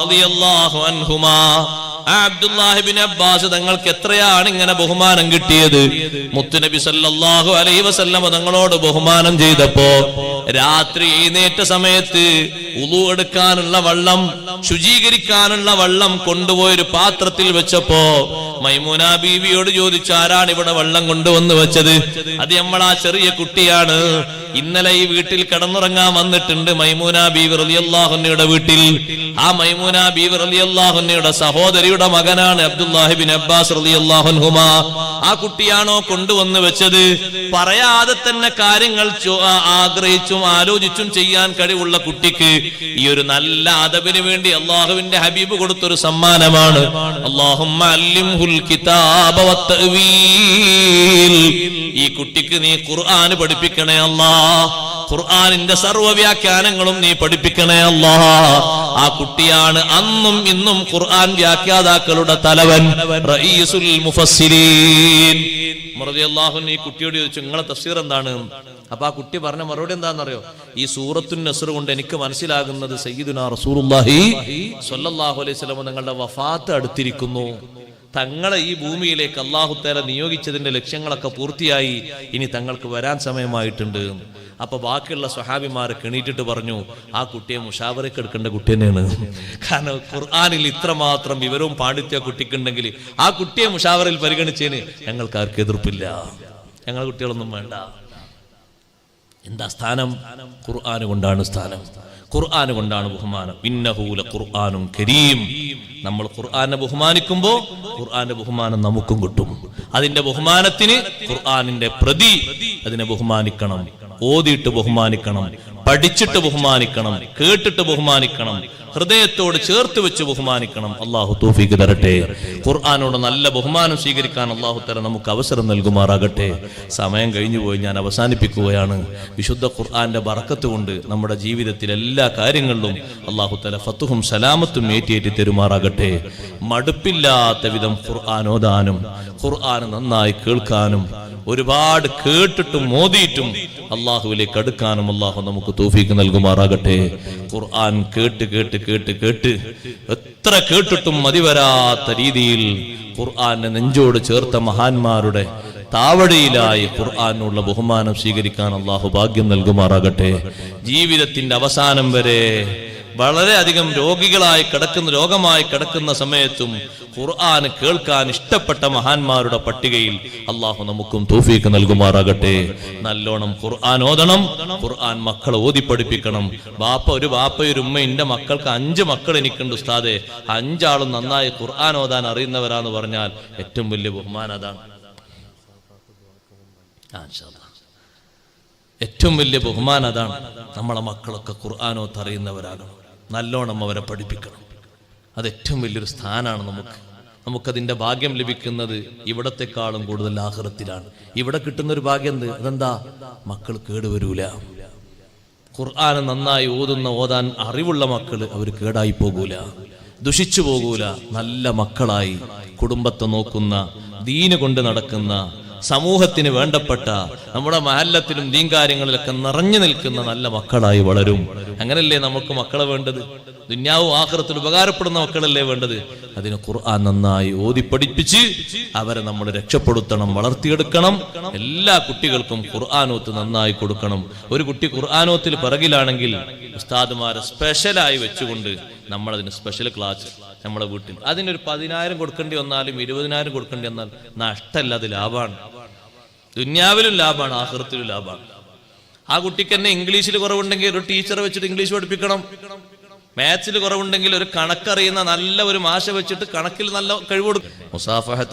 റളിയല്ലാഹു അൻഹുമാ. അബ്ദുല്ലാഹി ഇബ്നു അബ്ബാസ് തങ്ങൾക്ക് എത്രയാണ് ഇങ്ങനെ ബഹുമാനം കിട്ടിയത്? മുത്തുനബി സല്ലല്ലാഹു അലൈഹി വസല്ലം തങ്ങളോട് ബഹുമാനം ചെയ്തപ്പോ രാത്രി എഴുന്നേറ്റ സമയത്ത് ഉളു എടുക്കാനുള്ള വെള്ളം, ശുചീകരിക്കാനുള്ള വെള്ളം കൊണ്ടുപോയൊരു പാത്രത്തിൽ വെച്ചപ്പോ മൈമൂന ബീവിയോട് ചോദിച്ചു, ആരാണ് ഇവിടെ വെള്ളം കൊണ്ടുവന്ന് വെച്ചത്? അത് നമ്മളാ ചെറിയ കുട്ടിയാണ്, ഇന്നലെ ഈ വീട്ടിൽ കിടന്നുറങ്ങാൻ വന്നിട്ടുണ്ട് മൈമൂന ബീവി റളിയല്ലാഹു അൻഹയുടെ വീട്ടിൽ. ആ മൈമൂന ബീവി റളിയല്ലാഹു അൻഹയുടെ സഹോദരിയുടെ മകനാണ് അബ്ദുല്ലാഹി ഇബ്നു അബ്ബാസ് റളിയല്ലാഹു അൻഹുമാ. ആ കുട്ടിയാണോ കൊണ്ടുവന്ന് വെച്ചത്? പറയാതെ തന്നെ കാര്യങ്ങൾ ആഗ്രഹിച്ചും ആലോചിച്ചും ചെയ്യാൻ കഴിവുള്ള കുട്ടിക്ക് ഈ ഒരു നല്ല അദബിന് വേണ്ടി അള്ളാഹുവിന്റെ ഹബീബ് കൊടുത്തൊരു സമ്മാനമാണ്. അല്ലാഹുമ്മ അല്ലിംഹുൽ കിതാബ വത്തഅ്വീൽ. ഈ കുട്ടിക്ക് നീ ഖുർആൻ പഠിപ്പിക്കണേ അല്ലാഹ്, ഖുർആനിന്റെ സർവ്വ വ്യാഖ്യാനങ്ങളും നീ പഠിപ്പിക്കണേ അല്ലാഹ്. ആ കുട്ടിയാണ് അന്നും ഇന്നും ഖുർആൻ വ്യാഖ്യാതാക്കളുടെ തലവൻ, റഈസുൽ മുഫസ്സിരീൻ. ഉമർ റളിയല്ലാഹു അൻഹു ഈ കുട്ടിയോട് ചോദിച്ചു, നിങ്ങളെ തഫ്സീർ എന്താണ്? അപ്പൊ ആ കുട്ടി പറഞ്ഞ മറുപടി എന്താണെന്നറിയോ? ഈ സൂറത്തുൻ നസ്ർ കൊണ്ട് എനിക്ക് മനസ്സിലാകുന്നത് സയ്യിദുനാ റസൂലുള്ളാഹി സ്വല്ലല്ലാഹു അലൈഹി വസല്ലം തങ്ങളുടെ വഫാത്ത് അടുത്തിരിക്കുന്നു, തങ്ങളെ ഈ ഭൂമിയിലേക്ക് അല്ലാഹു തആല നിയോഗിച്ചതിന്റെ ലക്ഷ്യങ്ങളൊക്കെ പൂർത്തിയായി, ഇനി തങ്ങൾക്ക് വരാൻ സമയമായിട്ടുണ്ട്. അപ്പൊ ബാക്കിയുള്ള സ്വഹാബിമാരെ എണീറ്റിട്ട് പറഞ്ഞു, ആ കുട്ടിയെ മുശാവറയ്ക്ക് എടുക്കേണ്ട കുട്ടി തന്നെയാണ്. കാരണം ഖുർആനിൽ ഇത്രമാത്രം വിവരവും പാണ്ഡിത്യ കുട്ടിക്കുണ്ടെങ്കിൽ ആ കുട്ടിയെ മുശാവറയിൽ പരിഗണിച്ചതിന് ഞങ്ങൾക്ക് ആർക്കും എതിർപ്പില്ല, ഞങ്ങളെ കുട്ടികളൊന്നും വേണ്ട. എന്താ സ്ഥാനം? ഖുർആന് കൊണ്ടാണ് സ്ഥാനം, ഖുർആന് കൊണ്ടാണ് ബഹുമാനം. ഇന്നഹു ലഖുർആനുൻ കരീം. നമ്മൾ ഖുർആനെ ബഹുമാനിക്കുമ്പോ ഖുർആന്റെ ബഹുമാനം നമുക്കും കിട്ടും. അതിന്റെ ബഹുമാനത്തിന് ഖുർആനിന്റെ പ്രതി അതിനെ ബഹുമാനിക്കണം, ഓതിയിട്ട് ബഹുമാനിക്കണം, പഠിച്ചിട്ട് ബഹുമാനിക്കണം, കേട്ടിട്ട് ബഹുമാനിക്കണം, ഹൃദയത്തോട് ചേർത്ത് വെച്ച് ബഹുമാനിക്കണം. അള്ളാഹു തൗഫീഖ് തരട്ടെ. ഖുർആനോട് നല്ല ബഹുമാനം സ്വീകരിക്കാൻ അള്ളാഹു തആല നമുക്ക് അവസരം നൽകുമാറാകട്ടെ. സമയം കഴിഞ്ഞു പോയി, ഞാൻ അവസാനിപ്പിക്കുകയാണ്. വിശുദ്ധ ഖുർആന്റെ ബറക്കത്ത് കൊണ്ട് നമ്മുടെ ജീവിതത്തിൽ എല്ലാ കാര്യങ്ങളിലും അള്ളാഹു തആല ഫത്ഹും സലാമത്തും ഏറ്റിയേറ്റി തരുമാറാകട്ടെ. മടുപ്പില്ലാത്ത വിധം ഖുർആൻ ഓതാനും ഖുർആൻ നന്നായി കേൾക്കാനും ഒരുപാട് കേട്ടിട്ടും മോദിയിട്ടും അള്ളാഹുവിലേക്ക് അടുക്കാനും അള്ളാഹു നമുക്ക് തൗഫീഖ് നൽകുമാറാകട്ടെ. ഖുർആൻ കേട്ട് കേട്ട് കേട്ട് കേട്ട് എത്ര കേട്ടിട്ടും മതിവരാത്ത രീതിയിൽ ഖുർആനെ നെഞ്ചോട് ചേർത്ത മഹാന്മാരുടെ താവടിയിലായി ഖുർആനുള്ള ബഹുമാനം സ്വീകരിക്കാൻ അള്ളാഹു ഭാഗ്യം നൽകുമാറാകട്ടെ. ജീവിതത്തിന്റെ അവസാനം വരെ വളരെയധികം രോഗമായി കിടക്കുന്ന സമയത്തും ഖുർആൻ കേൾക്കാൻ ഇഷ്ടപ്പെട്ട മഹാന്മാരുടെ പട്ടികയിൽ അള്ളാഹു നമുക്കും തൗഫീഖ് നൽകുമാറാകട്ടെ. നല്ലോണം ഖുർആൻ ഓതണം, ഖുർആൻ മക്കളെ ഓതി പഠിപ്പിക്കണം. ഒരു ഉമ്മ, എന്റെ മക്കൾക്ക് 5 മക്കൾ എനിക്കുണ്ട് ഉസ്താദെ, 5 ആളും നന്നായി ഖുർആൻ ഓതാൻ അറിയുന്നവരാന്ന് പറഞ്ഞാൽ ഏറ്റവും വലിയ ബഹുമാനം അതാണ്. ഏറ്റവും വലിയ ബഹുമാനം അതാണ്. നമ്മളെ മക്കളൊക്കെ ഖുർആൻ ഓത്ത് അറിയുന്നവരാകണം, നല്ലോണം അവരെ പഠിപ്പിക്കണം. അത് ഏറ്റവും വലിയൊരു സ്ഥാനമാണ്. നമുക്കതിന്റെ ഭാഗ്യം ലഭിക്കുന്നത് ഇവിടത്തെക്കാളും കൂടുതൽ ആഖിറത്തിലാണ്. ഇവിടെ കിട്ടുന്ന ഒരു ഭാഗ്യം അതെന്താ? മക്കൾ കേടുവരൂല. ഖുർആൻ നന്നായി ഓതാൻ അറിവുള്ള മക്കള് അവർ കേടായി പോകൂല, ദുഷിച്ചു പോകൂല. നല്ല മക്കളായി കുടുംബത്തെ നോക്കുന്ന, ദീന് കൊണ്ട് നടക്കുന്ന, സമൂഹത്തിന് വേണ്ടപ്പെട്ട, നമ്മുടെ മഹല്ലത്തിലും ദീൻ കാര്യങ്ങളിലൊക്കെ നിറഞ്ഞു നിൽക്കുന്ന നല്ല മക്കളായി വളരും. അങ്ങനല്ലേ നമുക്ക് മക്കളെ വേണ്ടത്? ദുന്യാവും ആഖിറത്തിൽ ഉപകാരപ്പെടുന്ന മക്കളല്ലേ വേണ്ടത്? അതിന് ഖുർആൻ നന്നായി ഓതി പഠിപ്പിച്ച് അവരെ നമ്മൾ രക്ഷപ്പെടുത്തണം, വളർത്തിയെടുക്കണം. എല്ലാ കുട്ടികൾക്കും ഖുർആനോത്ത് നന്നായി കൊടുക്കണം. ഒരു കുട്ടി ഖുർആനോത്തിൽ പിറകിലാണെങ്കിൽ ഉസ്താദുമാരെ സ്പെഷ്യലായി വെച്ചുകൊണ്ട് നമ്മളതിന് സ്പെഷ്യൽ ക്ലാസ് നമ്മളെ വീട്ടിൽ അതിനൊരു 10,000 കൊടുക്കേണ്ടി വന്നാലും 20,000 കൊടുക്കേണ്ടി വന്നാൽ നഷ്ടമല്ല, അത് ലാഭമാണ്. ദുന്യാവിലും ലാഭമാണ്, ആഖിറത്തിലും ലാഭമാണ്. ആ കുട്ടിക്ക് തന്നെ ഇംഗ്ലീഷിൽ കുറവുണ്ടെങ്കിൽ ഒരു ടീച്ചറെ വെച്ചിട്ട് ഇംഗ്ലീഷ് പഠിപ്പിക്കണം. മാത്സിൽ കുറവുണ്ടെങ്കിൽ ഒരു കണക്കറിയുന്ന നല്ല ഒരു മാഷ വെച്ചിട്ട് കണക്കിൽ നല്ല കഴിവ് കൊടുക്കും. മുസാഫഹത്ത്